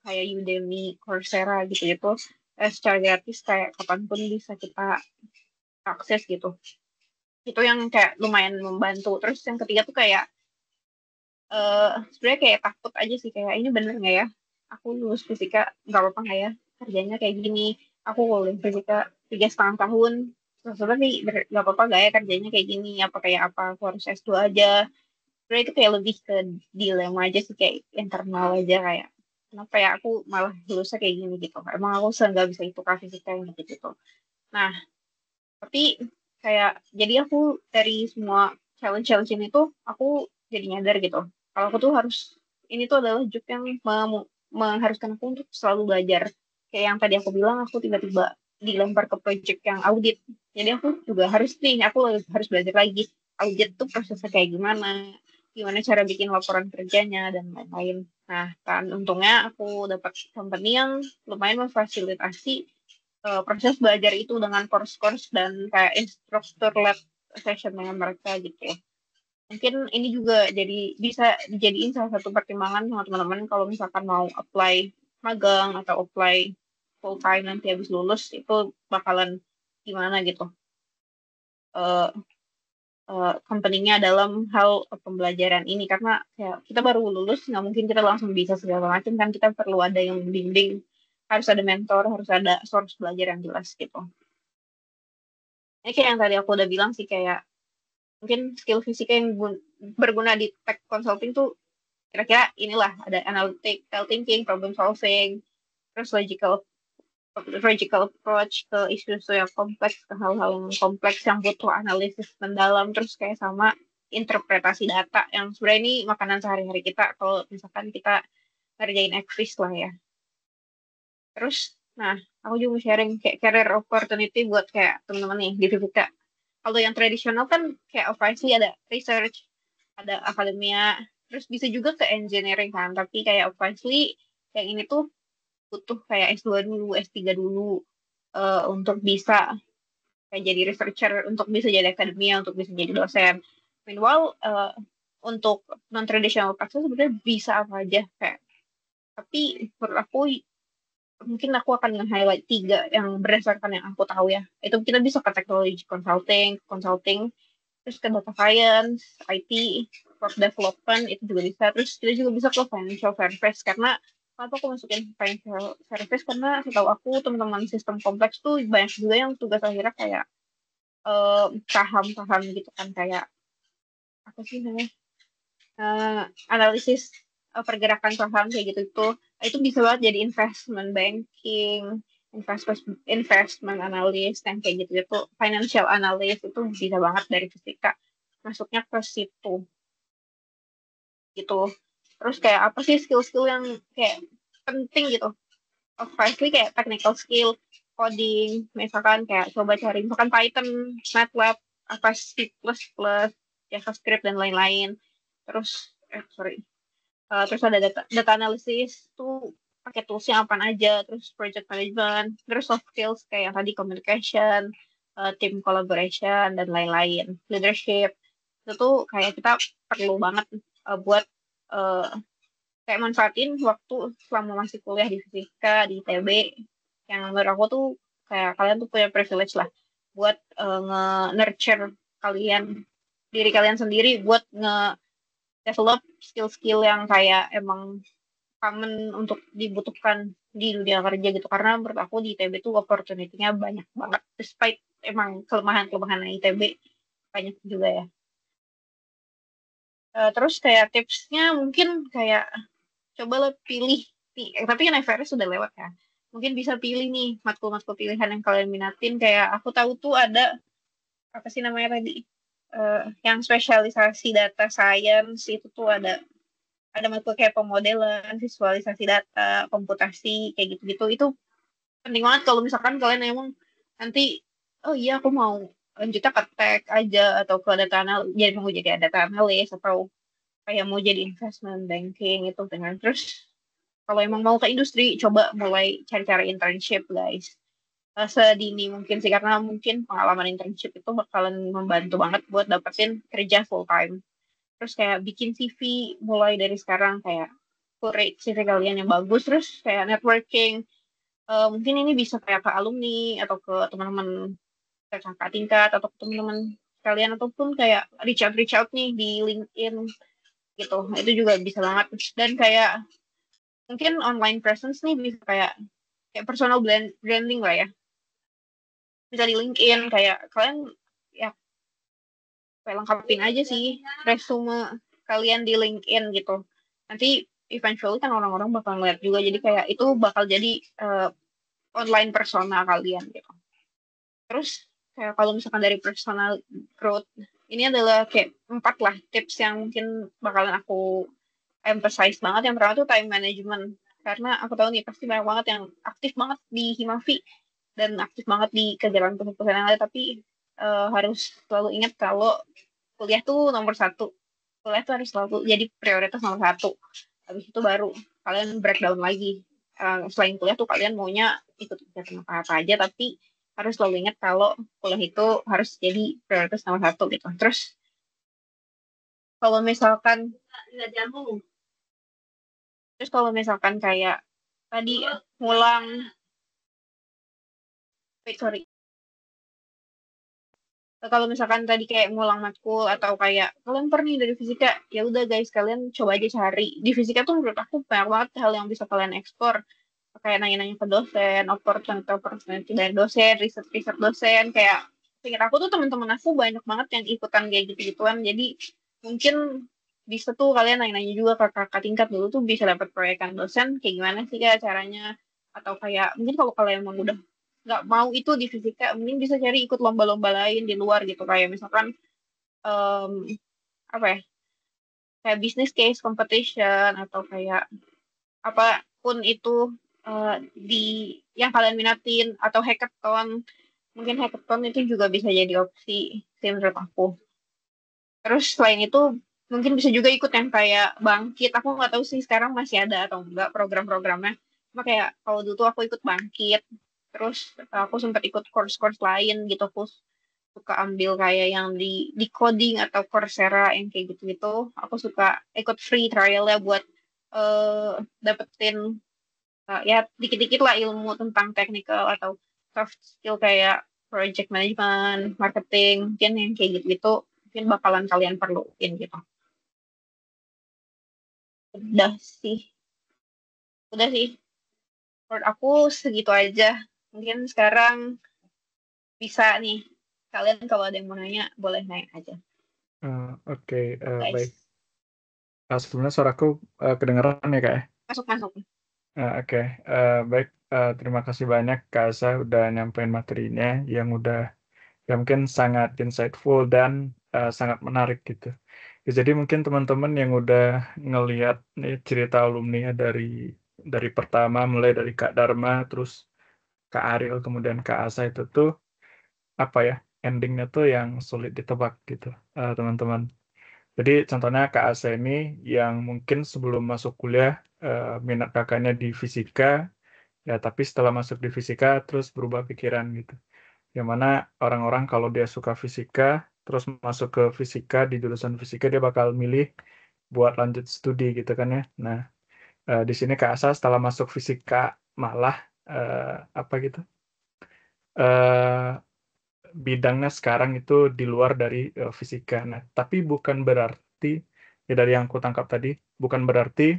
kayak Udemy, Coursera gitu secara gratis kayak kapanpun bisa kita akses gitu. Itu yang kayak lumayan membantu. Terus yang ketiga tuh kayak sebenarnya kayak takut aja sih kayak ini bener nggak ya, aku lulus fisika nggak apa-apa nggak ya kerjanya kayak gini, aku lulus fisika 3,5 tahun sebenarnya nih nggak apa-apa nggak ya kerjanya kayak gini, apa kayak apa aku harus S2 aja. Sebenarnya itu kayak lebih ke dilema aja sih kayak internal aja kayak kenapa ya aku malah lulusnya kayak gini gitu, emang aku nggak bisa itu kak fisika yang gitu. Nah tapi kayak jadi aku dari semua challenge-challenge ini tuh aku jadi nyadar gitu kalau aku tuh harus ini tuh adalah job yang mengharuskan aku untuk selalu belajar. Kayak yang tadi aku bilang aku tiba-tiba dilempar ke project yang audit, jadi aku juga harus nih aku harus belajar lagi audit tuh prosesnya kayak gimana, gimana cara bikin laporan kerjanya dan lain-lain. Nah kan untungnya aku dapat company yang lumayan memfasilitasi proses belajar itu dengan course-course dan kayak instruktur lab session dengan mereka gitu ya. Mungkin ini juga jadi bisa dijadiin salah satu pertimbangan sama teman-teman kalau misalkan mau apply magang atau apply full time nanti habis lulus itu bakalan gimana gitu uh, company-nya dalam hal pembelajaran ini, karena ya kita baru lulus nggak mungkin kita langsung bisa segala macam kan, kita perlu ada yang bimbing, harus ada mentor, harus ada source belajar yang jelas gitu. Ini kayak yang tadi aku udah bilang sih kayak mungkin skill fisika yang berguna di tech consulting tuh kira-kira inilah ada analytical thinking, problem solving, terus logical approach ke isu-isu yang kompleks, ke hal-hal yang kompleks yang butuh analisis mendalam, terus kayak sama interpretasi data yang sebenarnya ini makanan sehari-hari kita kalau misalkan kita ngerjain ekvis lah ya. Terus, nah aku juga mau sharing kayak career opportunity buat kayak teman-teman nih di FIVIKA. Kalau yang tradisional kan kayak obviously ada research, ada akademia, terus bisa juga ke engineering kan. Tapi kayak obviously yang ini tuh butuh kayak S2 dulu, S3 dulu untuk bisa kayak jadi researcher, untuk bisa jadi akademia, untuk bisa jadi dosen. Meanwhile, untuk non-traditional practice sebenarnya bisa apa aja kayak. Tapi menurut aku mungkin aku akan nge-highlight 3 yang berdasarkan yang aku tahu ya. Itu kita bisa ke technology consulting, terus ke data science, IT, web development itu juga bisa. Terus kita juga bisa ke financial service karena kenapa aku masukin financial service karena setahu aku teman-teman sistem kompleks tuh banyak juga yang tugas akhirnya kayak saham-saham gitu kan kayak apa sih namanya analisis pergerakan saham kayak gitu itu bisa banget jadi investment banking, investment analyst yang kayak gitu itu financial analyst itu bisa banget dari fisika masuknya ke situ gitu. Terus kayak apa sih skill-skill yang kayak penting gitu, obviously kayak technical skill, coding, misalkan kayak coba cari misalkan Python, MATLAB, apa C++, JavaScript dan lain-lain. Terus sorry. Terus ada data analysis tuh pakai toolsnya apa aja, terus project management, terus soft skills kayak yang tadi communication, team collaboration dan lain-lain, leadership. Itu tuh kayak kita perlu banget buat kayak manfaatin waktu selama masih kuliah di fisika di ITB, yang menurut aku tuh kayak kalian tuh punya privilege lah buat nge-nurture diri kalian sendiri buat nge-develop skill-skill yang kayak emang common untuk dibutuhkan di dunia kerja gitu, karena menurut aku di ITB tuh opportunity-nya banyak banget despite emang kelemahan-kelemahan ITB banyak juga ya. Terus kayak tipsnya mungkin kayak coba lo pilih nih, tapi kan FRS sudah lewat ya. Mungkin bisa pilih nih matkul-matkul pilihan yang kalian minatin. Kayak aku tahu tuh ada apa sih namanya tadi? Yang spesialisasi data science itu tuh ada matkul kayak pemodelan, visualisasi data, komputasi kayak gitu-gitu. Itu penting banget kalau misalkan kalian emang nanti oh iya aku mau lanjutnya ke tech aja atau ke data analis, jadi mau jadi data analis atau kayak mau jadi investment banking itu dengan terus kalau emang mau ke industri, coba mulai cari-cari internship, guys. Sedini mungkin sih, karena mungkin pengalaman internship itu bakalan membantu banget buat dapetin kerja full time. Terus kayak bikin CV mulai dari sekarang, kayak curate CV kalian yang bagus, terus kayak networking. Mungkin ini bisa kayak ke alumni, atau ke teman-teman kakak tingkat, atau ke teman-teman kalian, ataupun kayak reach out nih di LinkedIn gitu. Itu juga bisa banget. Dan kayak mungkin online presence nih bisa kayak personal branding lah ya, bisa di LinkedIn kayak kalian ya kayak lengkapin aja sih resume kalian di LinkedIn gitu, nanti eventually kan orang-orang bakal ngeliat juga, jadi kayak itu bakal jadi online persona kalian gitu. Terus kayak kalau misalkan dari personal growth, ini adalah kayak 4 lah tips yang mungkin bakalan aku emphasize banget. Yang pertama tuh time management, karena aku tahu nih pasti banyak banget yang aktif banget di Himavi dan aktif banget di kegiatan perusahaan yang ada, tapi harus selalu ingat kalau kuliah tuh nomor satu. Kuliah tuh harus selalu jadi prioritas nomor satu. Habis itu baru kalian breakdown lagi. Selain kuliah tuh kalian maunya ikut kegiatan apa aja, tapi harus selalu ingat kalau kuliah itu harus jadi prioritas nomor satu gitu. Terus kalau misalkan kayak tadi ngulang, sorry, kalau misalkan tadi kayak ngulang matkul atau kayak kalian pernah dari fisika, ya udah guys kalian coba aja cari di fisika tuh, menurut aku banyak banget hal yang bisa kalian eksplor, kayak nanya-nanya ke dosen, opportunity dari dosen, riset dosen. Kayak pikir aku tuh teman-teman aku banyak banget yang ikutan kayak gitu-gituan, jadi mungkin bisa tuh kalian nanya-nanya juga ke kakak tingkat dulu tuh bisa dapat proyekan dosen kayak gimana sih kayak caranya, atau kayak mungkin kalau kalian emang udah nggak mau itu di fisika, mungkin bisa cari ikut lomba-lomba lain di luar gitu, kayak misalkan apa ya, kayak business case competition atau kayak apapun itu di yang kalian minatin, atau hackathon. Mungkin hackathon itu juga bisa jadi opsi sih menurut aku. Terus selain itu mungkin bisa juga ikut yang kayak Bangkit. Aku nggak tahu sih sekarang masih ada atau enggak program-programnya. Cuma kayak kalau dulu tuh aku ikut Bangkit. Terus aku sempat ikut course-course lain gitu. Aku suka ambil kayak yang di coding atau Coursera yang kayak gitu-gitu. Aku suka ikut free trial ya buat dapetin ya dikit-dikit lah ilmu tentang technical atau soft skill kayak project management, marketing, mungkin yang kayak gitu-gitu mungkin bakalan kalian perluin gitu. Udah sih, udah sih. Menurut aku segitu aja. Mungkin sekarang bisa nih, kalian kalau ada yang mau nanya, boleh nanya aja, Oke, baik. guys. Sebenarnya suaraku kedengeran ya, Kak ya? Masuk-masuk. Oke, baik. Terima kasih banyak Kak Asa udah nyampein materinya yang udah ya mungkin sangat insightful dan sangat menarik gitu. Ya, jadi mungkin teman-teman yang udah ngelihat nih cerita alumni dari pertama mulai dari Kak Dharma, terus Kak Ariel, kemudian Kak Asa itu tuh apa ya endingnya tuh yang sulit ditebak gitu, teman-teman. Jadi contohnya Kak Ase ini yang mungkin sebelum masuk kuliah minat kakaknya di fisika, ya tapi setelah masuk di fisika terus berubah pikiran gitu. Yang mana orang-orang kalau dia suka fisika, terus masuk ke fisika di jurusan fisika dia bakal milih buat lanjut studi gitu kan ya. Nah, di sini Kak Asa setelah masuk fisika malah apa gitu? eh Bidangnya sekarang itu di luar dari fisika. Nah, tapi bukan berarti ya dari yang aku tangkap tadi, bukan berarti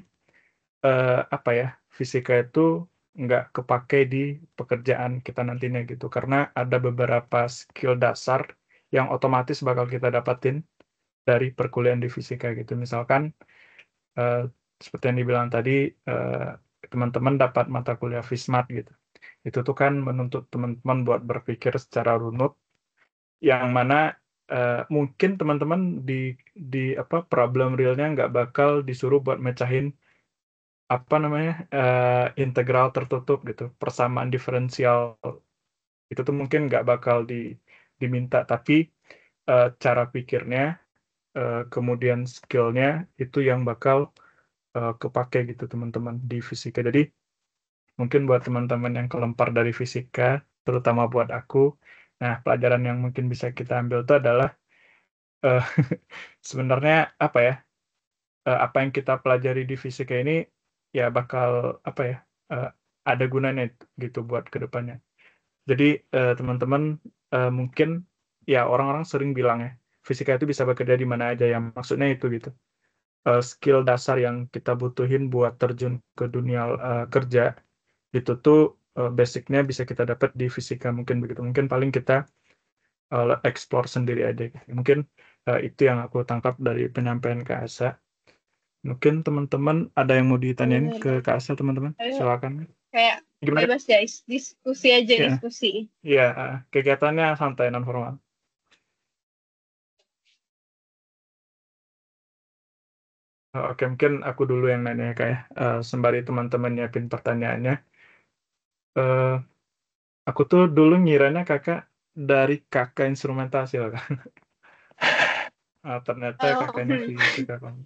apa ya fisika itu nggak kepake di pekerjaan kita nantinya gitu. Karena ada beberapa skill dasar yang otomatis bakal kita dapatin dari perkuliahan di fisika gitu. Misalkan eh, seperti yang dibilang tadi, eh, teman-teman dapat mata kuliah Fismat gitu. Itu tuh kan menuntut teman-teman buat berpikir secara runut yang mana mungkin teman-teman di apa problem realnya nggak bakal disuruh buat mecahin apa namanya integral tertutup gitu, persamaan diferensial itu tuh mungkin nggak bakal diminta, tapi cara pikirnya kemudian skillnya itu yang bakal kepake gitu teman-teman di fisika. Jadi mungkin buat teman-teman yang kelempar dari fisika, terutama buat aku, nah pelajaran yang mungkin bisa kita ambil itu adalah eh, sebenarnya apa ya apa yang kita pelajari di fisika ini ya bakal apa ya eh, ada gunanya gitu buat kedepannya. Jadi teman-teman mungkin ya orang-orang sering bilang ya fisika itu bisa bekerja di mana aja, yang maksudnya itu gitu. Skill dasar yang kita butuhin buat terjun ke dunia kerja itu tuh basicnya bisa kita dapat di fisika, mungkin begitu. Mungkin paling kita explore sendiri aja gitu. Mungkin itu yang aku tangkap dari penyampaian Kak Asa. Mungkin teman-teman ada yang mau ditanyain ke Bener-bener. Kak Asa, teman-teman? Ayo, Silakan. kayak Gimana? bebas guys, diskusi aja, Ya, diskusi. ya, kegiatannya santai non formal. Oke, mungkin aku dulu yang nanya ya, Kak ya. Sembari teman-teman nyiapin pertanyaannya. Eh, aku tuh dulu ngiranya kakak dari kakak instrumentasi loh, Kak. Ternyata Oh, kakaknya fisika kan.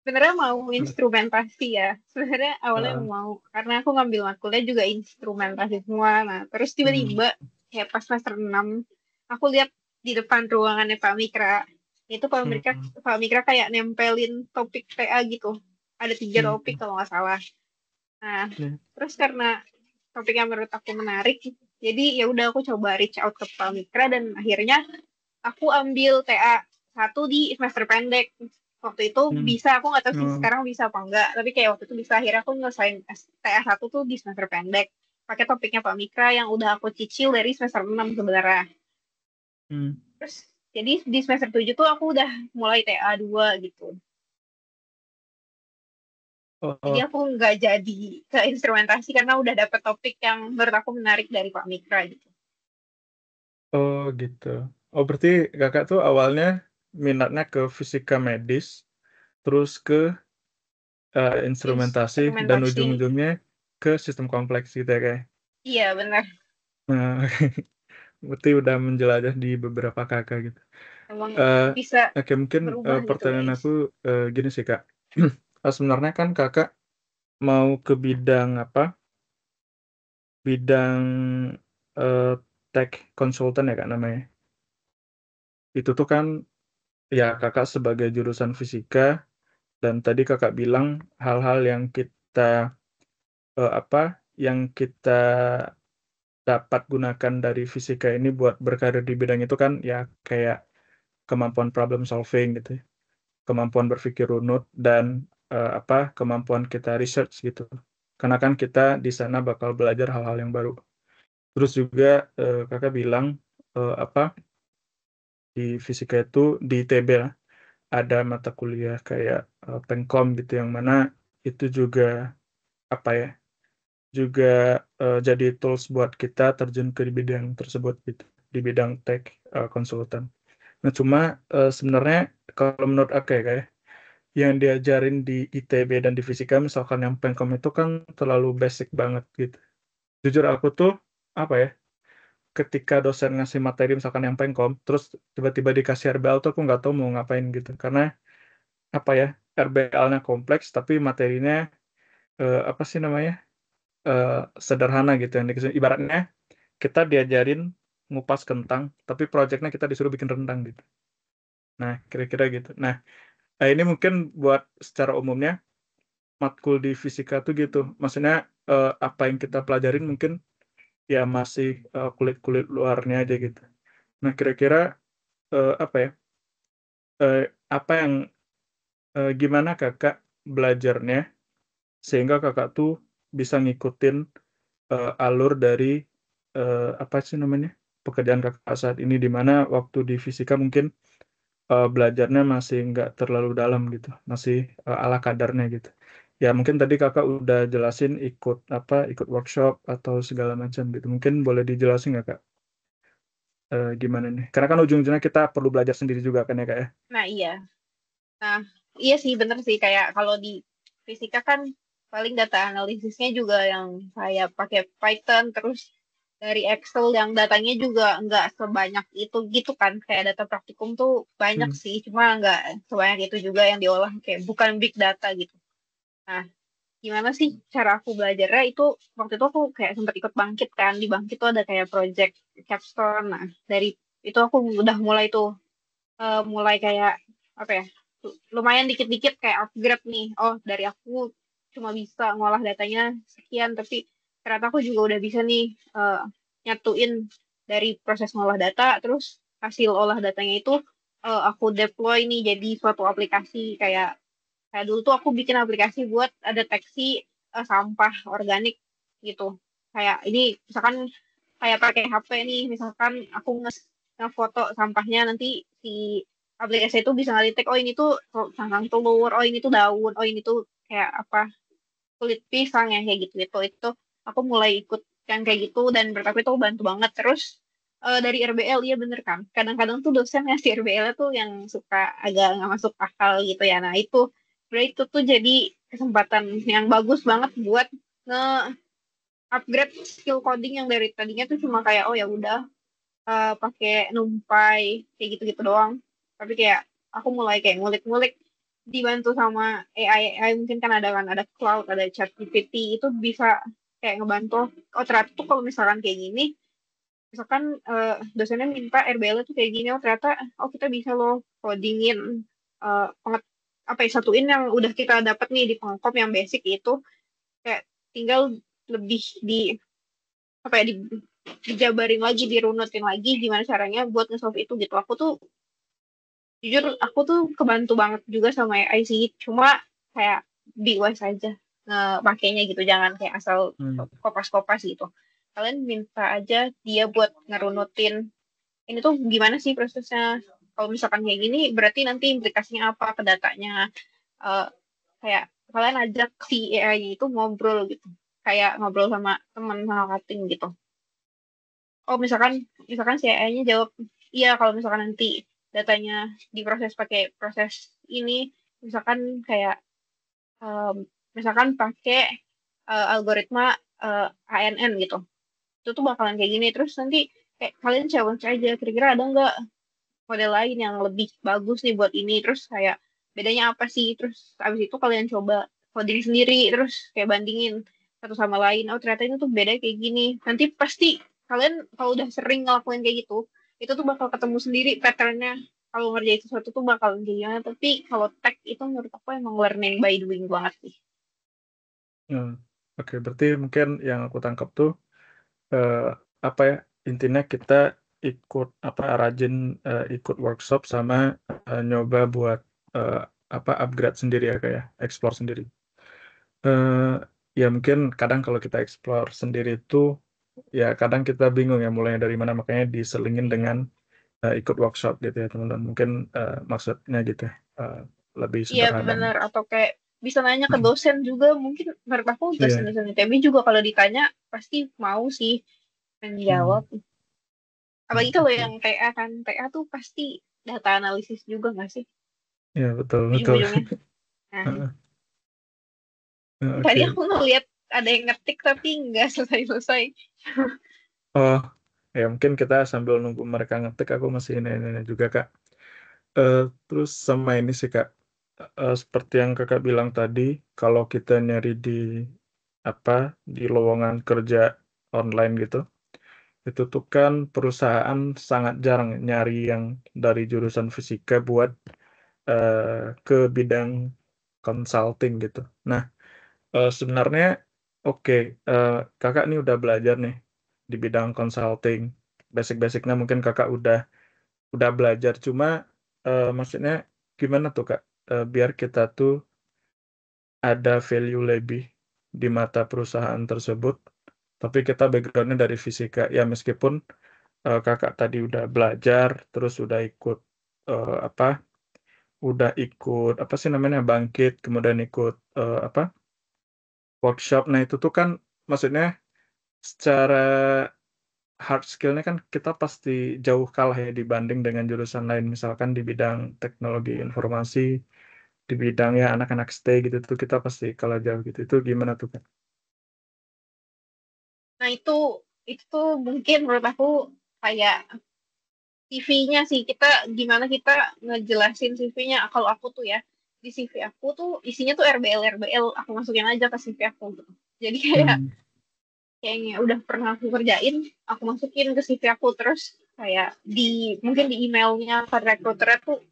sebenarnya mau instrumentasi ya. Sebenarnya awalnya Eh, mau, karena aku ngambil makulnya juga instrumentasi semua. Nah, terus hmm, tiba-tiba ya pas semester 6 aku lihat di depan ruangannya Pak Mikra. Itu hmm, Pak Mikra kayak nempelin topik TA gitu. Ada 3 hmm, topik kalau nggak salah. Nah, hmm, terus karena topiknya menurut aku menarik, jadi ya udah aku coba reach out ke Pak Mikra dan akhirnya aku ambil TA 1 di semester pendek. Waktu itu hmm, bisa, aku nggak tahu sih hmm, sekarang bisa apa enggak, tapi kayak waktu itu bisa, akhirnya aku nyelesain TA 1 tuh di semester pendek. Pakai topiknya Pak Mikra yang udah aku cicil dari semester 6 sebenarnya. hmm. Terus jadi di semester 7 tuh aku udah mulai TA 2 gitu. Oh, Jadi oh, aku nggak jadi ke instrumentasi karena udah dapet topik yang menurut aku menarik dari Pak Mikra gitu. oh gitu. Oh berarti kakak tuh awalnya minatnya ke fisika medis, terus ke instrumentasi, dan Instrumentasi. ujung-ujungnya ke sistem kompleks gitu ya kayak. Iya benar. Nah, berarti udah menjelajah di beberapa kakak gitu. Emang Eh, bisa oke, mungkin berubah gitu pertanyaan guys. aku gini sih Kak. Sebenarnya kan kakak mau ke bidang apa? Bidang eh, tech consultant ya Kak namanya. Itu tuh kan ya kakak sebagai jurusan fisika, dan tadi kakak bilang hal-hal yang kita apa? Yang kita dapat gunakan dari fisika ini buat berkarir di bidang itu kan ya kayak kemampuan problem solving gitu ya, kemampuan berpikir runut, dan apa kemampuan kita research gitu. Karena kan kita di sana bakal belajar hal-hal yang baru. Terus juga kakak bilang apa di fisika itu di ITB lah, ada mata kuliah kayak Pengkom gitu yang mana itu juga apa ya juga jadi tools buat kita terjun ke bidang tersebut gitu, di bidang tech konsultan. Nah cuma sebenarnya kalau menurut aku ya kayak yang diajarin di ITB dan di fisika misalkan yang Pengkom itu kan terlalu basic banget gitu. Jujur aku tuh apa ya ketika dosen ngasih materi misalkan yang Pengkom terus tiba-tiba dikasih RBL tuh aku nggak tahu mau ngapain gitu, karena apa ya, RBL-nya kompleks tapi materinya apa sih namanya, sederhana gitu. Yang ibaratnya kita diajarin ngupas kentang tapi proyeknya kita disuruh bikin rendang gitu. Nah, kira-kira gitu. Nah, ini mungkin buat secara umumnya matkul di fisika tuh gitu. Maksudnya apa yang kita pelajarin mungkin ya masih kulit-kulit luarnya aja gitu. Nah, kira-kira apa ya? eh, apa yang gimana kakak belajarnya sehingga kakak tuh bisa ngikutin alur dari apa sih namanya, pekerjaan kakak saat ini, di mana waktu di fisika mungkin belajarnya masih nggak terlalu dalam gitu, masih ala kadarnya gitu. Ya mungkin tadi kakak udah jelasin ikut workshop atau segala macam gitu. Mungkin boleh dijelasin nggak kak, gimana nih? Karena kan ujung-ujungnya kita perlu belajar sendiri juga kan ya kak ya. Nah, iya. Nah, iya sih bener sih kayak kalau di fisika kan paling data analisisnya juga yang saya pakai Python, terus dari Excel yang datanya juga nggak sebanyak itu gitu kan. Kayak data praktikum tuh banyak Hmm. sih, cuma nggak sebanyak itu juga yang diolah, kayak bukan big data gitu. Nah, gimana sih cara aku belajarnya itu, waktu itu aku kayak sempat ikut Bangkit kan. Di Bangkit tuh ada kayak project capstone. Nah, dari itu aku udah mulai tuh mulai kayak apa ya, lumayan dikit-dikit kayak upgrade nih. Oh, dari aku cuma bisa ngolah datanya sekian, tapi ternyata aku juga udah bisa nih nyatuin dari proses ngolah data, terus hasil olah datanya itu aku deploy nih jadi suatu aplikasi. Kayak kayak dulu tuh aku bikin aplikasi buat deteksi sampah organik gitu. Kayak ini misalkan kayak pakai HP nih, misalkan aku ngefoto sampahnya, nanti si aplikasi itu bisa ngedetek, oh ini tuh sangkang telur, oh ini tuh daun, oh ini tuh kayak apa, kulit pisang yang kayak gitu. Itu aku mulai ikut yang kayak gitu, dan menurut aku itu bantu banget. Terus dari RBL, iya bener kan, kadang-kadang tuh dosen ngasih RBL tuh yang suka agak nggak masuk akal gitu ya. Nah itu berarti itu tuh jadi kesempatan yang bagus banget buat upgrade skill coding yang dari tadinya tuh cuma kayak oh ya udah pakai NumPy kayak gitu-gitu doang. Tapi kayak aku mulai kayak ngulik-ngulik, dibantu sama AI mungkin kan, ada cloud, ada ChatGPT, itu bisa kayak ngebantu. Oh ternyata tuh kalau misalkan kayak gini, misalkan dosennya minta RBL tuh kayak gini, oh ternyata oh kita bisa loh codingin apa ya, satuin yang udah kita dapat nih di Pengcom yang basic itu, kayak tinggal lebih di apa ya, dijabarin lagi, dirunutin lagi gimana caranya buat nge-solve itu gitu. Aku tuh jujur aku tuh kebantu banget juga sama AI sih, cuma kayak be wise aja pakainya gitu, jangan kayak asal Hmm. kopas-kopas gitu. Kalian minta aja dia buat ngerunutin ini tuh gimana sih prosesnya, kalau misalkan kayak gini berarti nanti implikasinya apa ke datanya. Eh, Kayak kalian ajak si AI itu ngobrol gitu, kayak ngobrol sama teman, sama cutting gitu. Oh misalkan misalkan si AI-nya jawab iya, kalau misalkan nanti datanya diproses pakai proses ini, misalkan kayak em, misalkan pakai algoritma ANN gitu, itu tuh bakalan kayak gini. Terus nanti kayak kalian challenge aja, kira-kira ada nggak model lain yang lebih bagus nih buat ini, terus kayak bedanya apa sih, terus abis itu kalian coba coding sendiri, terus kayak bandingin satu sama lain, oh ternyata ini tuh beda kayak gini. Nanti pasti kalian kalau udah sering ngelakuin kayak gitu, itu tuh bakal ketemu sendiri patternnya, kalau ngerjain sesuatu tuh bakal kayak gimana. Tapi kalau tech itu menurut aku emang learning by doing banget sih. Hmm. Oke, berarti mungkin yang aku tangkap tuh eh, apa ya, intinya kita rajin ikut workshop sama nyoba buat eh, upgrade sendiri ya kayak explore sendiri. Eh, ya mungkin kadang kalau kita explore sendiri itu ya kadang kita bingung ya mulainya dari mana, makanya diselingin dengan ikut workshop gitu ya teman-teman. Mungkin maksudnya gitu ya, lebih Iya sederhana. bener, atau kayak bisa nanya ke dosen juga, mungkin menurut aku Iya. dosen-dosen ITB juga kalau ditanya pasti mau sih menjawab. Hmm. Apalagi kalau Oke. yang TA kan, TA tuh pasti data analisis juga nggak sih Ya betul betul. ujung-ujungnya. Nah, tadi Oke. aku ngeliat ada yang ngetik tapi nggak selesai-selesai. Oh, ya mungkin kita sambil nunggu mereka ngetik, aku masih nanya juga Kak. Terus sama ini sih Kak, seperti yang kakak bilang tadi, kalau kita nyari di lowongan kerja online gitu, itu tuh kan perusahaan sangat jarang nyari yang dari jurusan fisika buat ke bidang consulting gitu. Nah, sebenarnya oke, kakak nih udah belajar nih di bidang consulting. Basic-basicnya mungkin kakak udah belajar, cuma maksudnya gimana tuh kak? Biar kita tuh ada value lebih di mata perusahaan tersebut, tapi kita backgroundnya dari fisika. Ya meskipun kakak tadi udah belajar, terus apa? Udah ikut apa sih namanya bangkit, kemudian ikut workshop. Nah itu tuh kan maksudnya secara hard skillnya kan kita pasti jauh kalah ya dibanding dengan jurusan lain, misalkan di bidang teknologi informasi, di bidang ya anak-anak stay gitu tuh kita pasti kalah jauh gitu. Itu gimana tuh kan? Nah itu tuh mungkin menurut aku kayak CV-nya sih, gimana kita ngejelasin CV-nya. Kalau aku tuh ya, di CV aku tuh isinya tuh RBL aku masukin aja ke CV aku gitu. Jadi kayak Hmm. kayaknya udah pernah aku kerjain, aku masukin ke CV aku. Terus kayak mungkin di emailnya ke recruiter tuh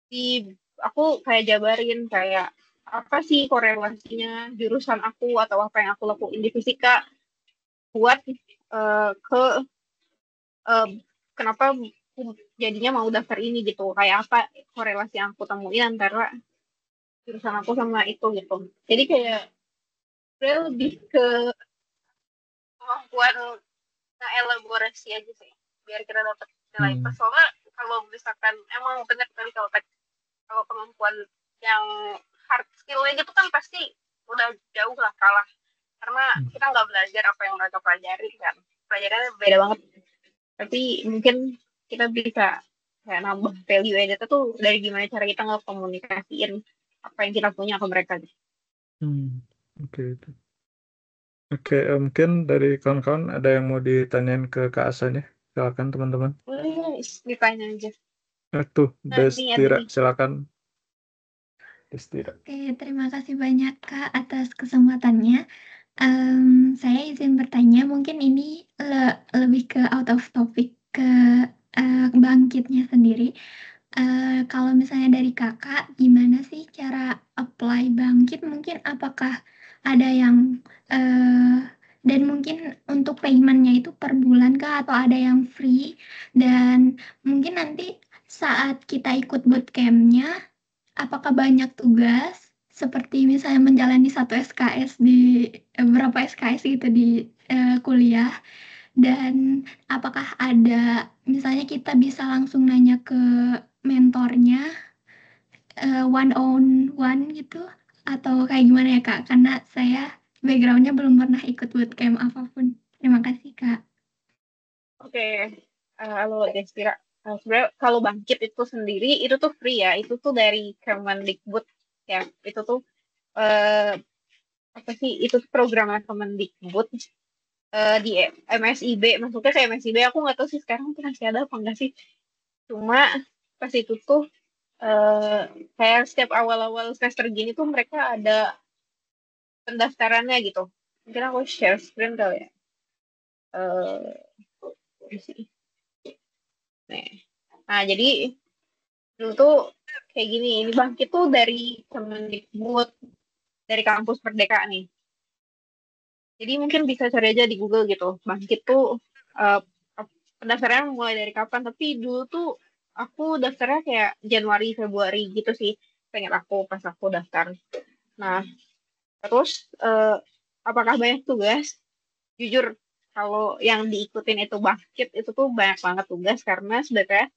di aku kayak jabarin kayak apa sih korelasinya jurusan aku atau apa yang aku lakuin di fisika buat ke eh, kenapa aku jadinya mau daftar ini gitu, kayak apa korelasi yang aku temuin antara jurusan aku sama itu gitu. Jadi kayak sebenarnya lebih ke kemampuan elaborasi aja sih biar kita dapat nilai plus. Hmm. Soalnya kalau misalkan emang benar kali kalau kemampuan yang hard skill-nya gitu kan pasti udah jauh lah kalah, karena kita nggak belajar apa yang mereka pelajari kan, pelajarannya beda banget. Tapi mungkin kita bisa kayak nambah value added itu dari gimana cara kita ngekomunikasiin apa yang kita punya ke mereka. Hmm. Oke itu. Oke, mungkin dari kawan-kawan ada yang mau ditanyain ke Kak Asan ya? Silakan teman-teman. Ditanya aja. Tuh, Ada Destira, nih. silakan Destira. Oke, terima kasih banyak Kak atas kesempatannya. Saya izin bertanya, mungkin ini lebih ke out of topic ke bangkitnya sendiri. Kalau misalnya dari Kakak, gimana sih cara apply bangkit? Mungkin apakah ada yang dan mungkin untuk paymentnya itu per bulan kah atau ada yang free? Dan mungkin nanti saat kita ikut bootcampnya, apakah banyak tugas seperti misalnya menjalani satu SKS di berapa SKS gitu di kuliah, dan apakah ada misalnya kita bisa langsung nanya ke mentornya one on one gitu atau kayak gimana ya Kak, karena saya backgroundnya belum pernah ikut bootcamp apapun. Terima kasih Kak. Oke, halo Destira. Sebenarnya kalau bangkit itu sendiri itu tuh free ya, itu tuh dari Kemendikbud ya, itu tuh eh, apa sih? Itu tuh program Kemendikbud di MSIB, masuknya ke MSIB. Aku nggak tahu sih sekarang tuh masih ada apa enggak sih. Cuma pas itu tuh eh, kayak setiap awal-awal semester gini tuh mereka ada pendaftarannya gitu. Mungkin aku share screen kali ya. Ini sih. Nih. Nah, jadi dulu tuh kayak gini, ini bangkit tuh dari Kemendikbud, dari kampus Merdeka nih. Jadi mungkin bisa cari aja di Google gitu. Bangkit tuh eh, pendaftarannya mulai dari kapan, tapi dulu tuh aku daftarnya kayak Januari Februari gitu sih. Pengen aku pas aku daftar. Nah, terus apakah banyak tugas? Jujur kalau yang diikutin itu bangkit itu tuh banyak banget tugas, karena sebenarnya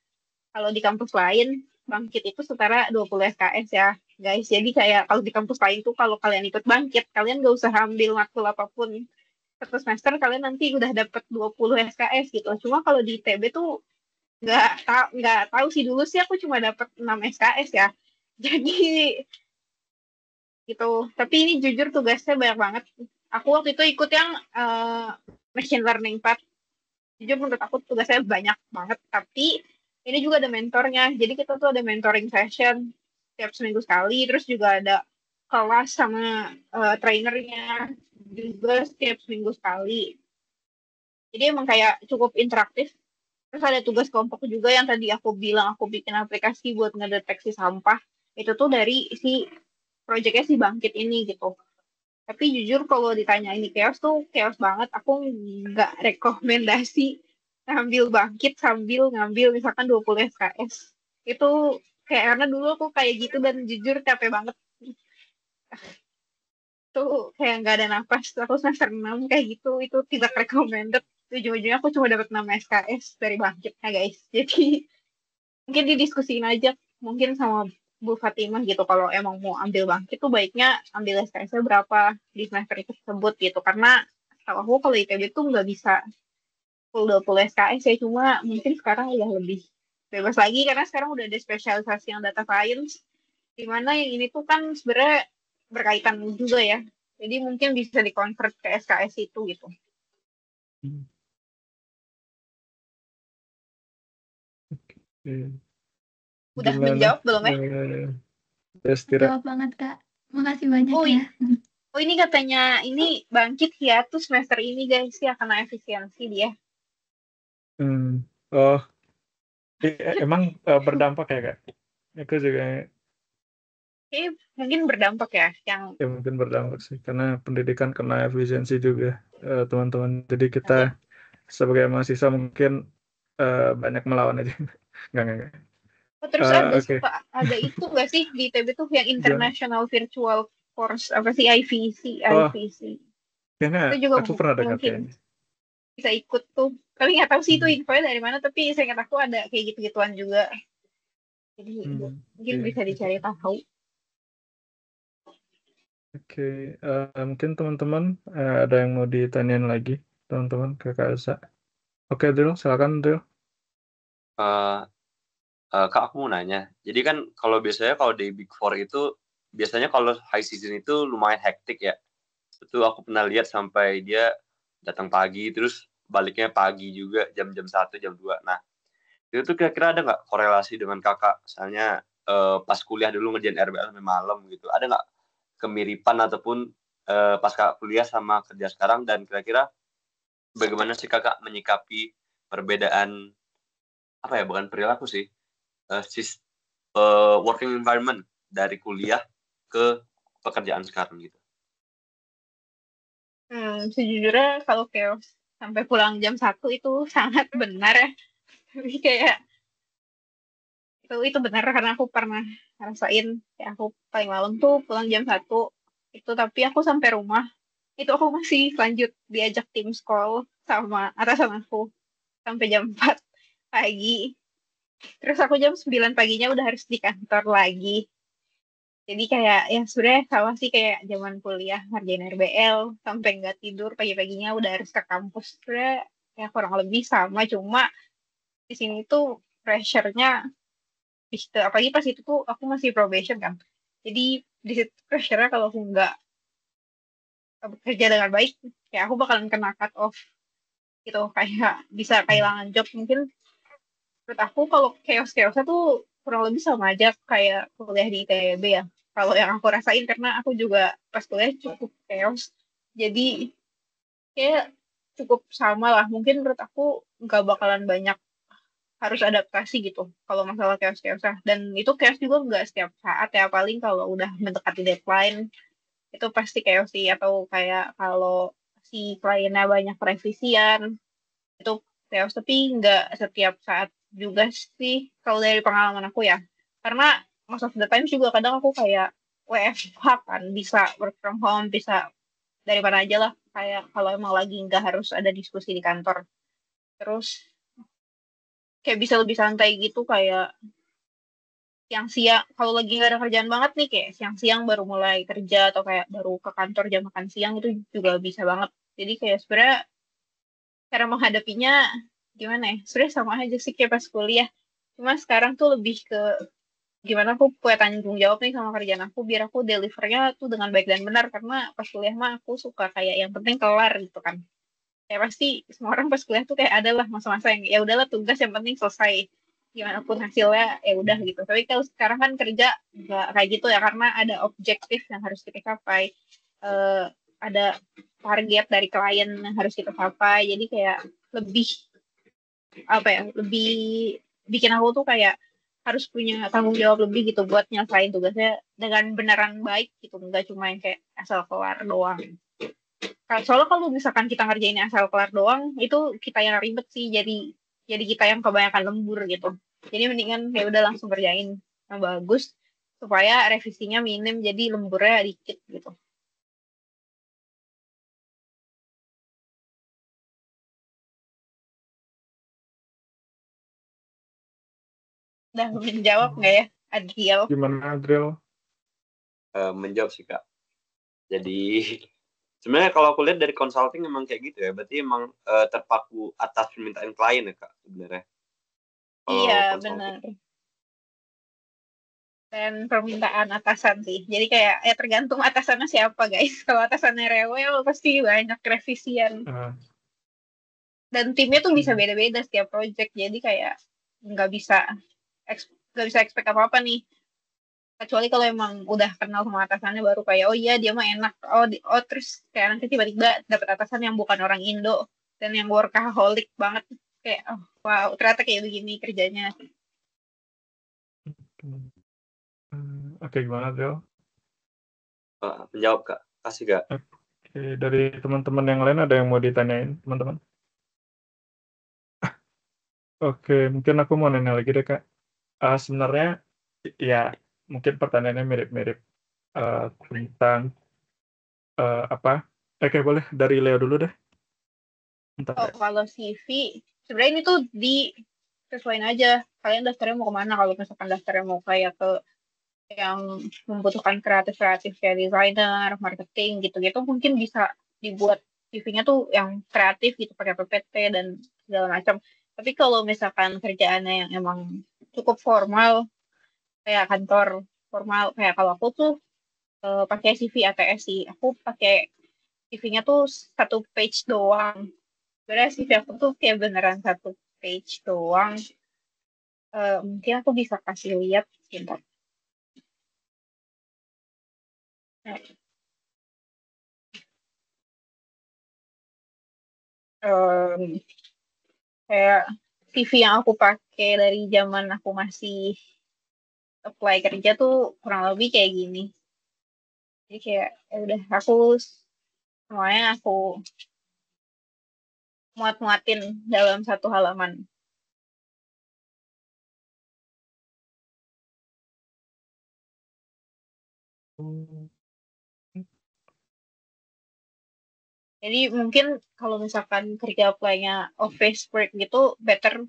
kalau di kampus lain bangkit itu setara 20 SKS ya guys. Jadi kayak kalau di kampus lain tuh kalau kalian ikut bangkit, kalian gak usah ambil matkul apapun. Satu semester kalian nanti udah dapet 20 SKS gitu. Cuma kalau di ITB tuh nggak tahu sih, dulu sih aku cuma dapet 6 SKS ya. Jadi gitu. Tapi ini jujur tugasnya banyak banget. Aku waktu itu ikut yang machine learning part. Jujur menurut aku tugasnya banyak banget, tapi ini juga ada mentornya. Jadi kita tuh ada mentoring session. tiap seminggu sekali, terus juga ada kelas sama trainernya juga setiap seminggu sekali. Jadi emang kayak cukup interaktif. Terus ada tugas kelompok juga yang tadi aku bilang aku bikin aplikasi buat ngedeteksi sampah. Itu tuh dari si proyeknya si Bangkit ini gitu. Tapi jujur kalau ditanya ini chaos tuh chaos banget. Aku nggak rekomendasi ngambil Bangkit sambil ngambil misalkan 20 SKS. Itu kayak karena dulu aku kayak gitu dan jujur capek banget. Tuh kayak nggak ada nafas. Aku semester 6 kayak gitu. Itu tidak recommended. Ujung-ujungnya aku cuma dapat 6 SKS dari Bangkitnya guys. Jadi mungkin didiskusiin aja mungkin sama Bu Fatimah gitu kalau emang mau ambil Bangkit tuh baiknya ambil SKS-nya berapa di semester itu tersebut gitu karena kalau aku kalau ITB tuh nggak bisa full 20 SKS ya cuma mungkin sekarang udah lebih bebas lagi karena sekarang udah ada spesialisasi yang data science di mana yang ini tuh kan sebenarnya berkaitan juga ya jadi mungkin bisa dikonvert ke SKS itu gitu. Udah Gimana? menjawab belum ya? Destira. Jawab banget, Kak. Makasih banyak Oh, ya. Oh ini katanya ini Bangkit hiatus semester ini guys ya karena efisiensi dia. Oh, emang berdampak ya Kak? Aku juga Mungkin berdampak ya yang ya mungkin berdampak sih karena pendidikan kena efisiensi juga teman-teman. Jadi kita ada. sebagai mahasiswa mungkin banyak melawan aja. Enggak. Oh, terus ada Oke. suka ada itu nggak sih di ITB tuh yang Gimana? International Virtual Course apa sih IVC Oh, IVC kayaknya itu juga aku pernah dengar mungkin kayaknya. bisa ikut tuh. Tapi nggak tahu sih itu infonya dari mana tapi saya ingat aku ada kayak gitu-gituan juga. Jadi mungkin Iya. bisa dicari tahu. Oke, mungkin teman-teman ada yang mau ditanyain lagi, teman-teman ke Kak Esa. Oke, Dil, silakan Dil. Eh, Kak, aku mau nanya. Jadi kan kalau biasanya kalau di Big Four itu biasanya kalau high season itu lumayan hektik ya. Itu aku pernah lihat sampai dia datang pagi terus baliknya pagi juga jam 1 jam 2. Nah, itu tuh kira-kira ada nggak korelasi dengan kakak? Misalnya pas kuliah dulu ngerjain RBL sampai malam gitu. Ada nggak kemiripan ataupun pas kakak kuliah sama kerja sekarang dan kira-kira bagaimana sih kakak menyikapi perbedaan apa ya bukan perilaku sih working environment dari kuliah ke pekerjaan sekarang gitu. Sejujurnya kalau chaos sampai pulang jam 1 itu sangat benar ya. Tapi kayak itu benar karena aku pernah ngerasain ya aku paling malam tuh pulang jam 1 itu tapi aku sampai rumah itu aku masih lanjut diajak tim call sama atasan aku sampai jam 4 pagi terus aku jam 9 paginya udah harus di kantor lagi jadi kayak ya sebenarnya sama sih kayak zaman kuliah ngerjain RBL sampai nggak tidur pagi-paginya udah harus ke kampus sebenarnya ya kurang lebih sama cuma di sini tuh pressure-nya apalagi pas itu tuh aku masih probation kan jadi di situ pressure-nya kalau aku nggak bekerja dengan baik ya aku bakalan kena cut off gitu kayak bisa kehilangan job mungkin menurut aku kalau chaos-chaosnya tuh kurang lebih sama aja kayak kuliah di ITB ya kalau yang aku rasain karena aku juga pas kuliah cukup chaos jadi kayak cukup sama lah mungkin menurut aku nggak bakalan banyak harus adaptasi gitu kalau masalah chaos-chaosnya dan itu chaos juga nggak setiap saat ya paling kalau udah mendekati deadline itu pasti chaos sih atau kayak kalau si kliennya banyak revisian itu chaos tapi nggak setiap saat juga sih kalau dari pengalaman aku ya karena most of the time juga kadang aku kayak WFH kan bisa work from home bisa dari mana aja lah kayak kalau emang lagi nggak harus ada diskusi di kantor terus kayak bisa lebih santai gitu kayak siang-siang kalau lagi nggak ada kerjaan banget nih kayak siang-siang baru mulai kerja atau kayak baru ke kantor jam makan siang itu juga bisa banget jadi kayak sebenarnya cara menghadapinya gimana ya sebenarnya sama aja sih kayak pas kuliah cuma sekarang tuh lebih ke gimana aku punya tanggung jawab nih sama kerjaan aku biar aku delivernya tuh dengan baik dan benar karena pas kuliah mah aku suka kayak yang penting kelar gitu kan ya pasti semua orang pas kuliah tuh kayak adalah masa-masa yang ya udahlah tugas yang penting selesai gimana pun hasilnya ya udah gitu. Tapi kalau sekarang kan kerja nggak kayak gitu ya, karena ada objektif yang harus kita capai. Ada target dari klien yang harus kita capai, jadi kayak lebih apa ya, lebih bikin aku tuh kayak harus punya tanggung jawab lebih gitu buat nyelesain tugasnya dengan beneran baik gitu, nggak cuma yang kayak asal kelar doang. Soalnya kalau misalkan kita ngerjain asal kelar doang, itu kita yang ribet sih, jadi kita yang kebanyakan lembur gitu. Jadi mendingan ya udah langsung kerjain yang bagus supaya revisinya minim, jadi lemburnya dikit gitu. Udah menjawab nggak ya, Adriel? Gimana, Adriel? Menjawab sih Kak. Jadi sebenarnya kalau aku lihat dari consulting memang kayak gitu ya, berarti emang terpaku atas permintaan klien ya Kak sebenarnya. Kalau Iya, consulting. benar. Dan permintaan atasan sih. Jadi kayak ya tergantung atasannya siapa guys. Kalau atasannya rewel pasti banyak revisian. Ah, Dan timnya tuh bisa beda-beda setiap project. Jadi kayak nggak bisa expect apa-apa nih. Kecuali kalau emang udah kenal sama atasannya baru kayak oh iya dia mah enak. Oh terus kayak nanti tiba-tiba dapet atasan yang bukan orang Indo dan yang workaholic banget. Kayak oh wow ternyata kayak begini kerjanya. Oke, gimana, Adriel? Menjawab Kak, kasih Kak. Oke, dari teman-teman yang lain ada yang mau ditanyain, teman-teman? Oke, mungkin aku mau nanya lagi deh, Kak. Sebenarnya, ya, mungkin pertanyaannya mirip-mirip tentang apa? Oke, boleh dari Leo dulu deh. Bentar Oh, ya. kalau CV, sebenarnya ini tuh sesuaiin aja. Kalian daftarnya mau kemana? Kalau misalkan daftarnya mau kayak ke yang membutuhkan kreatif-kreatif kayak desainer, marketing gitu-gitu, mungkin bisa dibuat CV-nya tuh yang kreatif gitu, pakai PPT dan segala macam. Tapi kalau misalkan kerjaannya yang emang cukup formal, kayak kantor formal, kayak kalau aku tuh pakai CV ATS sih. Aku pakai CV-nya tuh satu page doang. Sebenarnya CV aku tuh kayak beneran satu page doang. Mungkin aku bisa kasih lihat sebentar. Em, kayak CV yang aku pakai dari zaman aku masih apply kerja tuh kurang lebih kayak gini. Jadi kayak ya udah aku semuanya aku muat-muatin dalam satu halaman. Jadi mungkin kalau misalkan kerja apply-nya office work gitu, better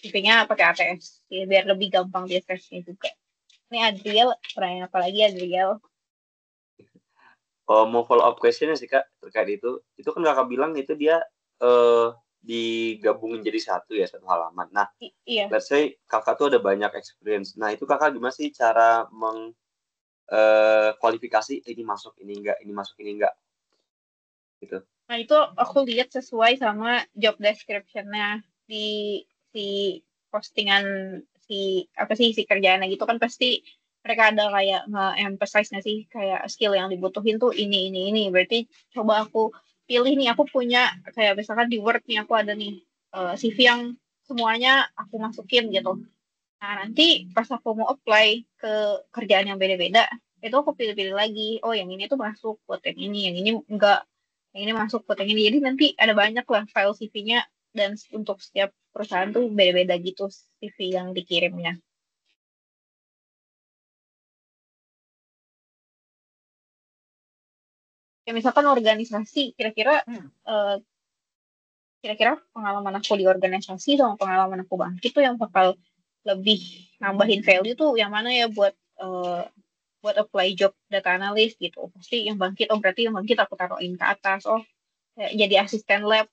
CV-nya pakai ATS ya, biar lebih gampang di assessnya juga. Ini Adriel, pertanyaan apa lagi Adriel? Mau follow up question sih Kak terkait itu kan Kakak bilang itu dia digabungin jadi satu halaman. Nah, Iya. let's say Kakak tuh ada banyak experience. Nah, itu Kakak gimana sih cara kualifikasi ini masuk ini enggak gitu. Nah, itu aku lihat sesuai sama job description-nya di si postingan si kerjaannya gitu kan, pasti mereka ada kayak nge-emphasize nggak sih kayak skill yang dibutuhin tuh ini. Berarti coba aku pilih nih, aku punya kayak misalkan di Word nih aku ada nih CV yang semuanya aku masukin gitu. Nah, nanti pas aku mau apply ke kerjaan yang beda-beda, itu aku pilih-pilih lagi. Oh, yang ini tuh masuk buat yang ini enggak. Yang ini masuk buat yang ini. Jadi nanti ada banyak lah file CV-nya dan untuk setiap perusahaan tuh beda-beda gitu CV yang dikirimnya. Ya misalkan organisasi, kira-kira pengalaman aku di organisasi sama pengalaman aku bangkit tuh yang bakal lebih nambahin value tuh yang mana ya buat apply job data analyst gitu. Pasti yang bangkit, oh berarti yang bangkit aku taruhin ke atas. Oh, jadi asisten lab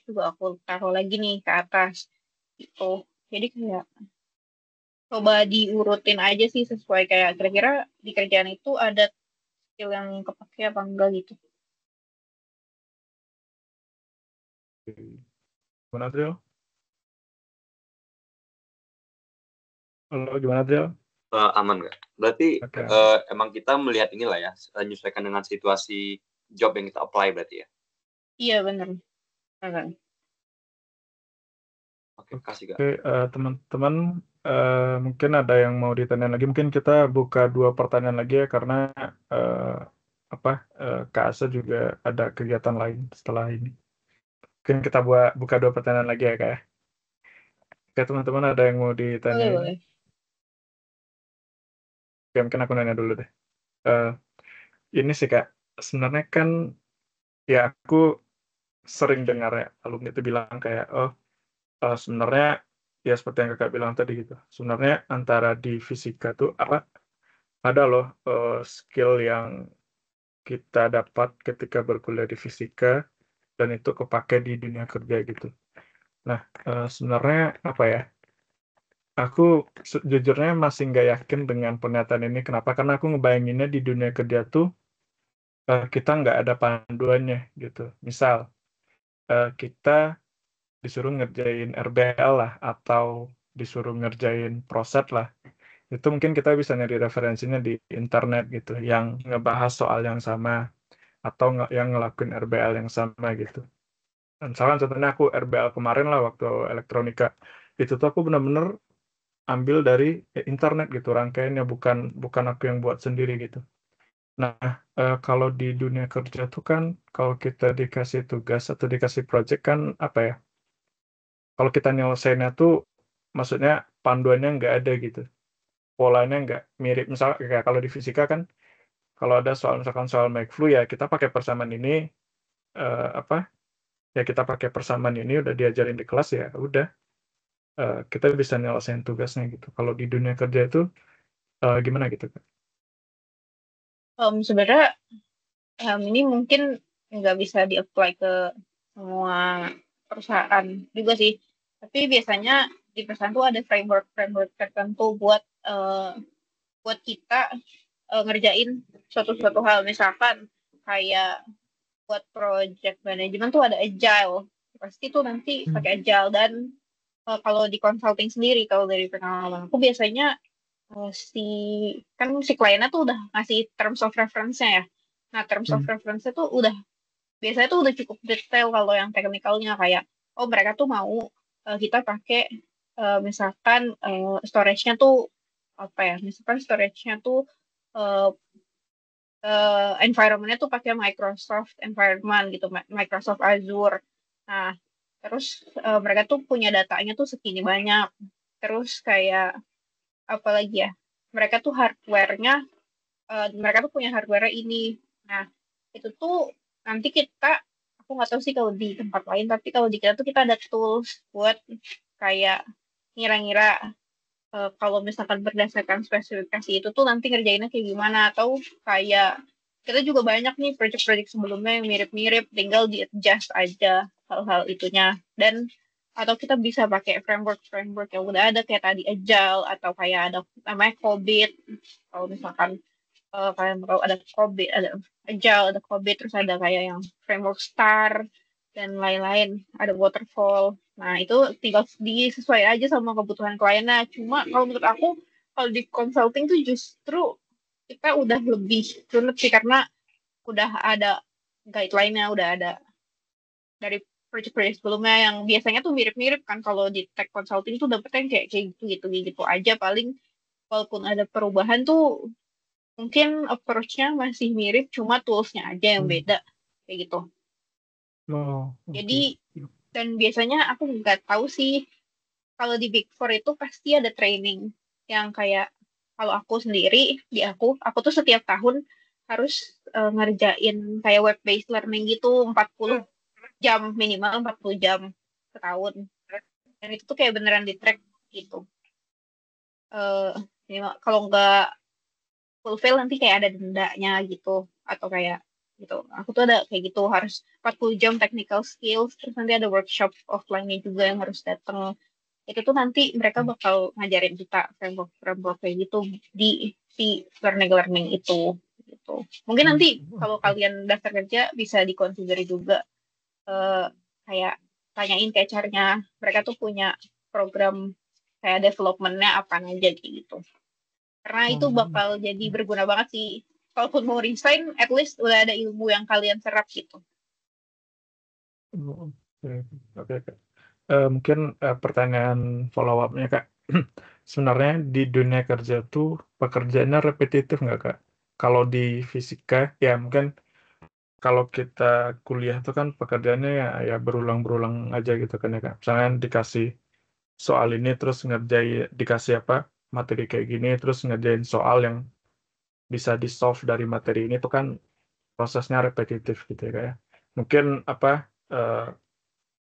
juga aku taruh lagi nih ke atas gitu. Jadi kayak coba diurutin aja sih sesuai kayak kira-kira di kerjaan itu ada skill yang kepake apa enggak gitu. Gimana, Adriel? Halo, gimana Del? Aman nggak? Berarti Oke. emang kita melihat inilah ya, menyesuaikan dengan situasi job yang kita apply berarti ya. Iya benar. Benar. Oke, kasih Kak. Oke, teman-teman, mungkin ada yang mau ditanya lagi. Mungkin kita buka 2 pertanyaan lagi ya, karena Kak Asa juga ada kegiatan lain setelah ini. Mungkin kita buka 2 pertanyaan lagi ya, Kak ya. Oke, teman-teman, ada yang mau Boleh, ditanyain? boleh. Oke, mungkin aku nanya dulu deh. Eh, ini sih, Kak, sebenarnya kan ya aku sering dengar ya, alumni itu bilang kayak, oh, sebenarnya ya seperti yang Kakak bilang tadi gitu. Sebenarnya antara di fisika tuh ada loh skill yang kita dapat ketika berkuliah di fisika dan itu kepake di dunia kerja gitu. Nah, sebenarnya apa ya? Aku sejujurnya masih nggak yakin dengan pernyataan ini. Kenapa? Karena aku ngebayanginnya di dunia kerja tuh kita nggak ada panduannya gitu. Misal kita disuruh ngerjain RBL lah atau disuruh ngerjain proset lah. Itu mungkin kita bisa nyari referensinya di internet gitu, yang ngebahas soal yang sama atau yang ngelakuin RBL yang sama gitu. Dan misalkan contohnya aku RBL kemarin lah waktu elektronika, itu tuh aku bener-bener ambil dari internet gitu rangkaiannya, bukan bukan aku yang buat sendiri gitu. Nah, kalau di dunia kerja tuh kan kalau kita dikasih tugas atau dikasih project kan apa ya? Kalau kita nyelesainnya tuh maksudnya panduannya nggak ada gitu. Polanya nggak mirip. Misalnya kayak kalau di fisika kan kalau ada soal misalkan soal make flu ya kita pakai persamaan ini eh, apa ya kita pakai persamaan ini udah diajarin di kelas ya udah kita bisa nyelesain tugasnya gitu. Kalau di dunia kerja itu gimana gitu Kak? Sebenarnya ini mungkin nggak bisa di-apply ke semua perusahaan juga sih. Tapi biasanya di perusahaan tuh ada framework tertentu buat kita ngerjain suatu hal. Misalkan kayak buat project management tuh ada agile. Pasti tuh nanti pakai agile. Dan kalau di consulting sendiri, kalau dari pengalaman aku biasanya si kliennya tuh udah ngasih terms of reference-nya ya. Nah, terms of reference-nya tuh biasanya tuh udah cukup detail kalau yang teknikalnya kayak, oh mereka tuh mau kita pakai misalkan storage-nya tuh apa ya, misalkan storage-nya tuh uh, environment-nya tuh pakai Microsoft environment gitu, Microsoft Azure. Nah, terus mereka tuh punya datanya tuh segini banyak. Terus kayak apa lagi ya? Mereka tuh mereka tuh punya hardware ini. Nah, itu tuh nanti aku nggak tahu sih kalau di tempat lain, tapi kalau di kita tuh kita ada tools buat kayak ngira-ngira kalau misalkan berdasarkan spesifikasi itu tuh nanti ngerjainnya kayak gimana, atau kayak kita juga banyak nih project-project sebelumnya yang mirip-mirip, tinggal di-adjust aja hal-hal itunya. Dan atau kita bisa pakai framework yang udah ada kayak tadi Agile, atau kayak ada namanya COBIT. Kalau misalkan kalian tahu ada COBIT, ada Agile, ada COBIT, terus ada kayak yang framework STAR dan lain-lain, ada waterfall. Nah, itu tinggal disesuaikan aja sama kebutuhan kliennya. Cuma kalau menurut aku, kalau di consulting tuh justru kita udah lebih runut sih, karena udah ada guideline-nya, udah ada dari project-project sebelumnya yang biasanya tuh mirip-mirip kan. Kalau di tech consulting tuh dapetnya kayak gitu aja paling. Walaupun ada perubahan tuh mungkin approach-nya masih mirip, cuma tools-nya aja yang beda kayak gitu. Oh, Jadi oke. dan biasanya aku nggak tahu sih, kalau di Big Four itu pasti ada training yang kayak, kalau aku sendiri di aku tuh setiap tahun harus ngerjain kayak web based learning gitu 40 jam, minimal 40 jam setahun. Dan itu tuh kayak beneran di track gitu. Kalau nggak fulfill nanti kayak ada dendanya gitu, atau kayak gitu. Aku tuh ada kayak gitu, harus 40 jam technical skills, terus nanti ada workshop offline-nya juga yang harus datang. Itu tuh nanti mereka bakal ngajarin kita framework kayak gitu di si learning itu gitu. Mungkin nanti kalau kalian daftar kerja bisa dikonsider juga kayak tanyain ke HR-nya, mereka tuh punya program kayak development-nya apa aja gitu. Karena itu bakal jadi berguna banget sih. Kalaupun mau resign, at least udah ada ilmu yang kalian serap gitu. Oke. Mungkin pertanyaan follow up-nya Kak. Sebenarnya di dunia kerja tuh pekerjaannya repetitif nggak Kak? Kalau di fisika ya mungkin kalau kita kuliah tuh kan pekerjaannya ya berulang-berulang aja gitu kan ya Kak. Misalnya dikasih soal ini terus dikasih materi kayak gini terus ngerjain soal yang bisa di solve dari materi ini tuh kan prosesnya repetitif gitu ya Kak ya. Mungkin eh,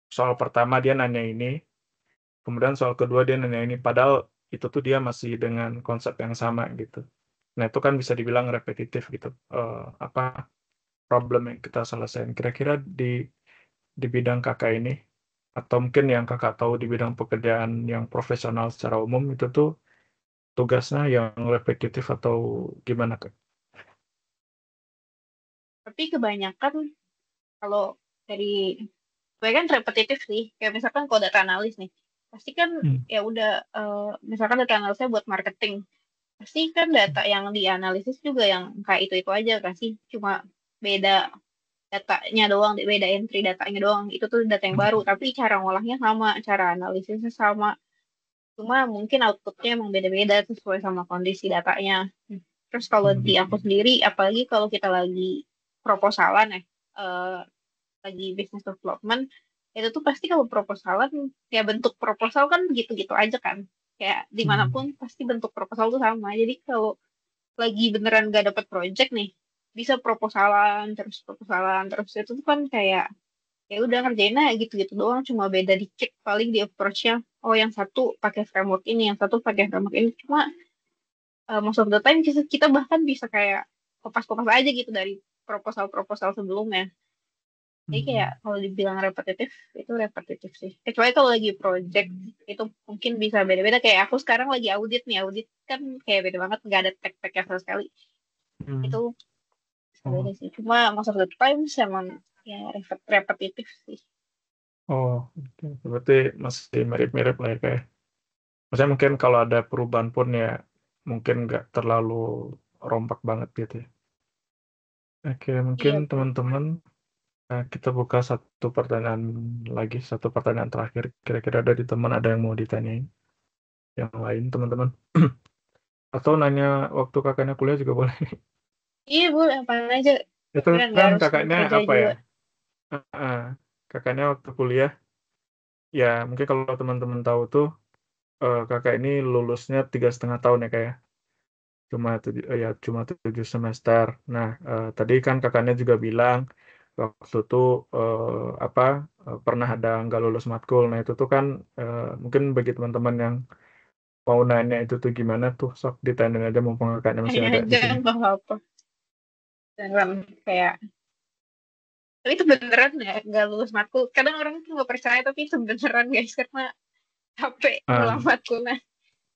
soal pertama dia nanya ini, kemudian soal kedua dia nanya ini, padahal itu tuh dia masih dengan konsep yang sama gitu. Nah itu kan bisa dibilang repetitif gitu. Problem yang kita selesaikan. Kira-kira di bidang kakak ini, atau mungkin yang kakak tahu di bidang pekerjaan yang profesional secara umum itu tuh tugasnya yang repetitif atau gimana Kak? Tapi kebanyakan kalau dari kebanyakan repetitif sih. Kayak misalkan kalau data analis nih, pasti kan ya udah misalkan data analisnya buat marketing. Pasti kan data yang dianalisis juga yang kayak itu aja kan sih. Cuma beda datanya doang, beda entry datanya doang. Itu tuh data yang baru, tapi cara ngolahnya sama, cara analisisnya sama. Cuma mungkin outputnya emang beda-beda sesuai sama kondisi datanya. Terus kalau di aku sendiri, apalagi kalau kita lagi proposalan ya, lagi business development, itu tuh pasti kalau proposalan, ya bentuk proposal kan gitu-gitu aja kan. Kayak dimanapun pasti bentuk proposal tuh sama. Jadi kalau lagi beneran gak dapet project nih, bisa proposalan terus itu tuh kan kayak ya udah ngerjainnya gitu-gitu doang, cuma beda dikit paling di approach-nya. Oh yang satu pakai framework ini, yang satu pakai framework ini. Cuma most of the time kita bahkan bisa kayak kopas-kopas aja gitu dari proposal-proposal sebelumnya. Jadi kayak kalau dibilang repetitif, itu repetitif sih. Kecuali kalau lagi project, itu mungkin bisa beda-beda. Kayak aku sekarang lagi audit nih, audit kan kayak beda banget, nggak ada tag-tagnya sama sekali. Itu bisa beda sih. Cuma most of the times emang ya repetitif sih. Oh, berarti masih mirip-mirip lah ya kayak. Maksudnya mungkin kalau ada perubahan pun ya mungkin nggak terlalu rompak banget gitu ya. Oke, mungkin Iya, teman-teman kita buka satu pertanyaan terakhir. Kira-kira dari teman ada yang mau ditanyain? Yang lain teman-teman? Atau nanya waktu kakaknya kuliah juga boleh. iya boleh apa aja. Itu Beneran nggak kan harus kakaknya kerja apa ya? juga. Ah, kakaknya waktu kuliah, ya mungkin kalau teman-teman tahu tuh kakak ini lulusnya 3,5 tahun ya kayak. Cuma 7 semester. Nah, tadi kan kakaknya juga bilang waktu itu pernah ada nggak lulus matkul. Nah, itu tuh kan mungkin bagi teman-teman yang mau nanya itu tuh gimana tuh sok ditanyain aja mumpung kakaknya masih Hanya ada di aja sini. nggak apa-apa. Beneran kayak tapi itu beneran ya nggak lulus matkul. Kadang orang tuh nggak percaya tapi itu beneran guys karena HP ngulang Ah, matkulnya.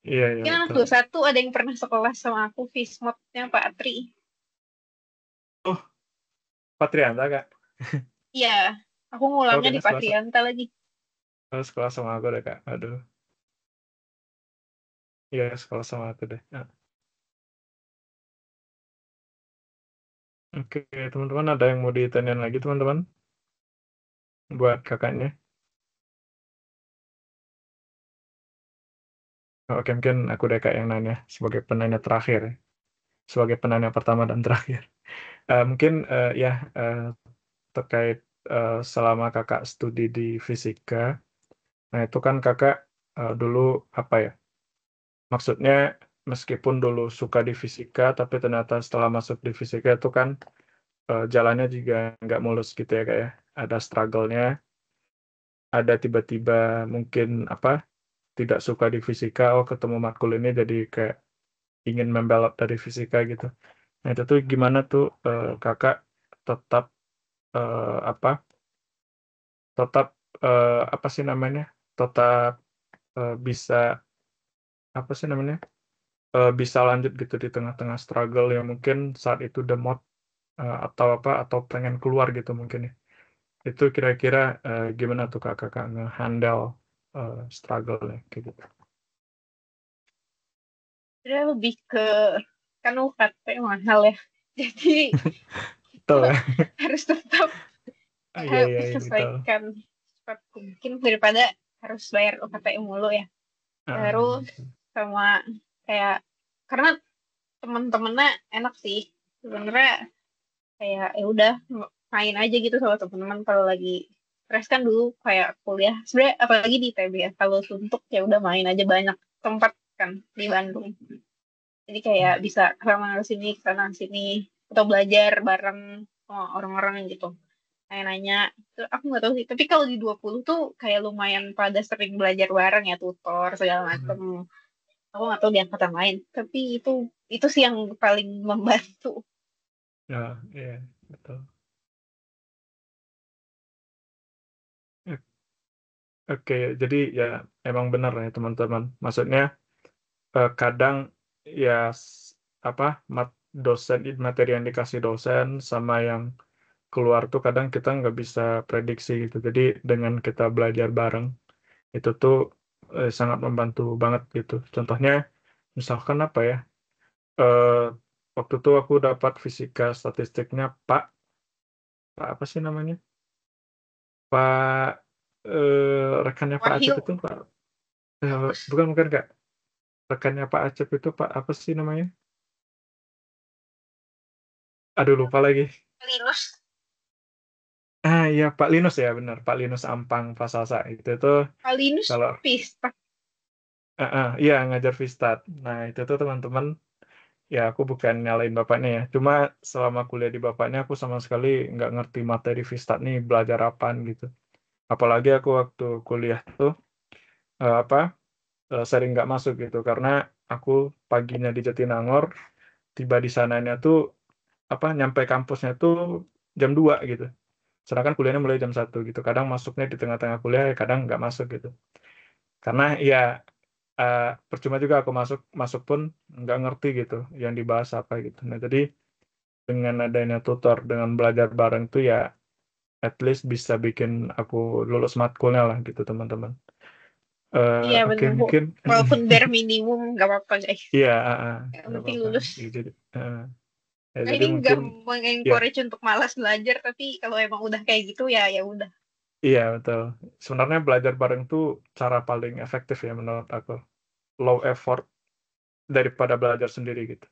iya iya Mungkin anak betul. 21 ada yang pernah sekolah sama aku Vismod-nya Pak Tri. Oh, Patrianta kak. Iya, aku Oh, ngulangnya di kayaknya Patrianta lagi. sekolah sama aku deh kak. Aduh, iya sekolah sama aku deh. Ah. Oke, teman-teman ada yang mau ditanyain lagi teman-teman buat kakaknya? Oke, mungkin aku deh kak yang nanya sebagai penanya terakhir, sebagai penanya pertama dan terakhir. Mungkin ya terkait selama kakak studi di fisika, nah itu kan kakak dulu apa ya? Maksudnya meskipun dulu suka di fisika, tapi ternyata setelah masuk di fisika itu kan jalannya juga nggak mulus gitu ya kak ya. Ada struggle-nya, ada tiba-tiba mungkin tidak suka di fisika, oh ketemu matkul ini jadi kayak ingin membelot dari fisika gitu. Nah itu tuh gimana tuh kakak tetap eh, apa tetap apa sih namanya tetap bisa apa sih namanya bisa lanjut gitu di tengah-tengah struggle yang mungkin saat itu demot atau atau pengen keluar gitu mungkin ya. Itu kira-kira gimana tuh kakak nge-handle struggle-nya kayak gitu. Sebenarnya lebih ke kan UKT mahal ya. Jadi Betul kita ya. harus tetap Iya, iya, iya, betul. menyelesaikan cepat mungkin daripada harus bayar UKT mulu ya. Terus sama kayak karena teman-temennya enak sih sebenarnya, kayak ya udah main aja gitu sama teman-teman kalau lagi stres. Kan dulu kayak kuliah sebenarnya apalagi di ITB ya, kalau suntuk ya udah main aja, banyak tempat kan di Bandung, jadi kayak bisa kesana sini kesana sini atau belajar bareng sama orang-orang gitu, kayak nanya itu aku nggak tahu sih. Tapi kalau di 20 tuh kayak lumayan pada sering belajar bareng ya, tutor segala macam. Aku nggak tahu di angkatan lain, tapi itu sih yang paling membantu. Ya, iya, betul. Oke, jadi ya emang benar ya teman-teman. Maksudnya kadang ya apa dosen materi yang dikasih dosen sama yang keluar tuh kadang kita nggak bisa prediksi gitu. Jadi dengan kita belajar bareng itu tuh sangat membantu banget gitu. Contohnya misalkan apa ya? eh, Waktu itu aku dapat fisika statistiknya Pak apa sih namanya? Pak rekannya Pak Acep Wahyu itu Pak bagus. bukan Kak. Rekannya Pak Acep itu Pak apa sih namanya? Aduh lupa lagi. Linus. Iya Pak Linus ya benar Pak Linus Ampang Pasasa itu tuh Linus kalau Pista. iya ngajar Vistat. Nah itu tuh teman-teman ya aku bukan nyalain bapaknya ya. Cuma selama kuliah di bapaknya aku sama sekali nggak ngerti materi Vistat nih belajar apaan gitu. Apalagi aku waktu kuliah tuh apa sering nggak masuk gitu karena aku paginya di Jatinangor, tiba di sananya tuh apa nyampe kampusnya tuh jam 2 gitu. Sedangkan kuliahnya mulai jam 1 gitu. Kadang masuknya di tengah-tengah kuliah, ya kadang nggak masuk gitu. Karena ya percuma juga aku masuk masuk pun nggak ngerti gitu yang dibahas apa gitu. Nah jadi dengan adanya tutor, dengan belajar bareng tuh ya at least bisa bikin aku lulus matkulnya lah gitu teman-teman. Iya Oke bener. mungkin Walaupun bare minimum nggak apa-apa guys. iya Yang nggak penting apa-apa. lulus. Jadi ya Nah jadi ini nggak mungkin ya mengencourage untuk malas belajar, tapi kalau emang udah kayak gitu ya ya udah. iya betul. Sebenarnya belajar bareng tuh cara paling efektif ya menurut aku. Low effort daripada belajar sendiri gitu.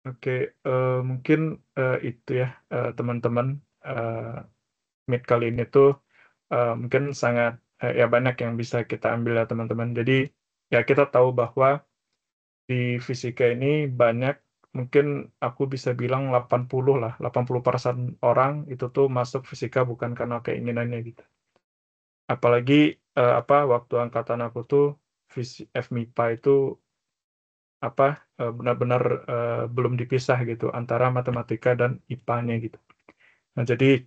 Oke, mungkin itu ya teman-teman meet kali ini tuh mungkin sangat ya banyak yang bisa kita ambil ya teman-teman. Jadi ya kita tahu bahwa di fisika ini banyak mungkin aku bisa bilang 80 lah, 80% orang itu tuh masuk fisika bukan karena keinginannya gitu. Apalagi apa waktu angkatan aku tuh FMIPA itu apa benar-benar belum dipisah gitu antara matematika dan IPA-nya gitu. Nah, jadi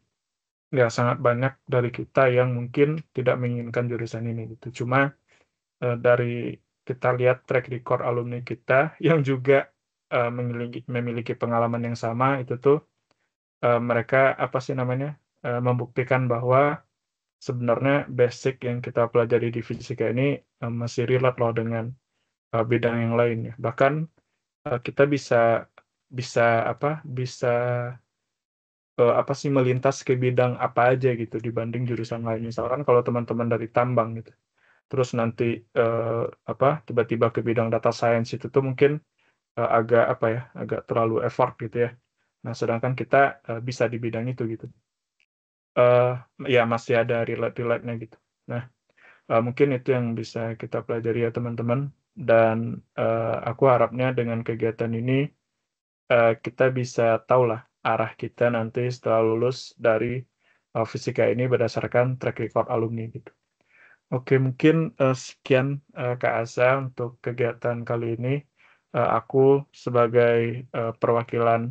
ya sangat banyak dari kita yang mungkin tidak menginginkan jurusan ini gitu. Cuma dari kita lihat track record alumni kita yang juga memiliki pengalaman yang sama itu tuh mereka apa sih namanya membuktikan bahwa sebenarnya basic yang kita pelajari di fisika ini masih relate loh dengan bidang yang lain ya. Bahkan kita bisa bisa apa bisa apa sih melintas ke bidang apa aja gitu dibanding jurusan lain. Misalkan kalau teman-teman dari tambang gitu, terus nanti eh, apa tiba-tiba ke bidang data science itu tuh mungkin agak apa ya, agak terlalu effort gitu ya. Nah, sedangkan kita bisa di bidang itu gitu. eh Ya masih ada relate-relate-nya gitu. Nah, mungkin itu yang bisa kita pelajari ya teman-teman. Dan aku harapnya dengan kegiatan ini kita bisa tahu lah arah kita nanti setelah lulus dari fisika ini berdasarkan track record alumni gitu. Oke, mungkin sekian Kak Asa untuk kegiatan kali ini. Aku sebagai perwakilan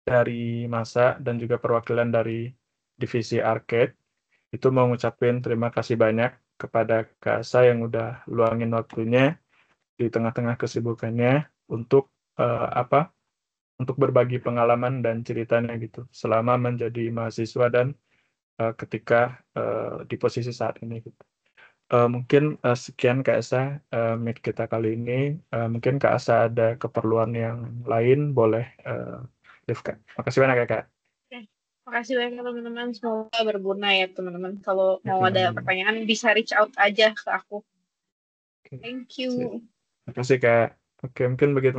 dari masa dan juga perwakilan dari divisi arcade itu mau ngucapin terima kasih banyak kepada Kak Asa yang udah luangin waktunya di tengah-tengah kesibukannya untuk apa untuk berbagi pengalaman dan ceritanya gitu selama menjadi mahasiswa dan ketika di posisi saat ini gitu. mungkin sekian Kak Esa meet kita kali ini. Mungkin Kak Esa ada keperluan yang lain, boleh leave Kak. Makasih banyak ya Kak. Makasih banyak teman-teman, semoga berguna ya teman-teman. Kalau mau Oke. ada pertanyaan bisa reach out aja ke aku. Oke. Thank you. Makasih Kak. Oke, mungkin begitu.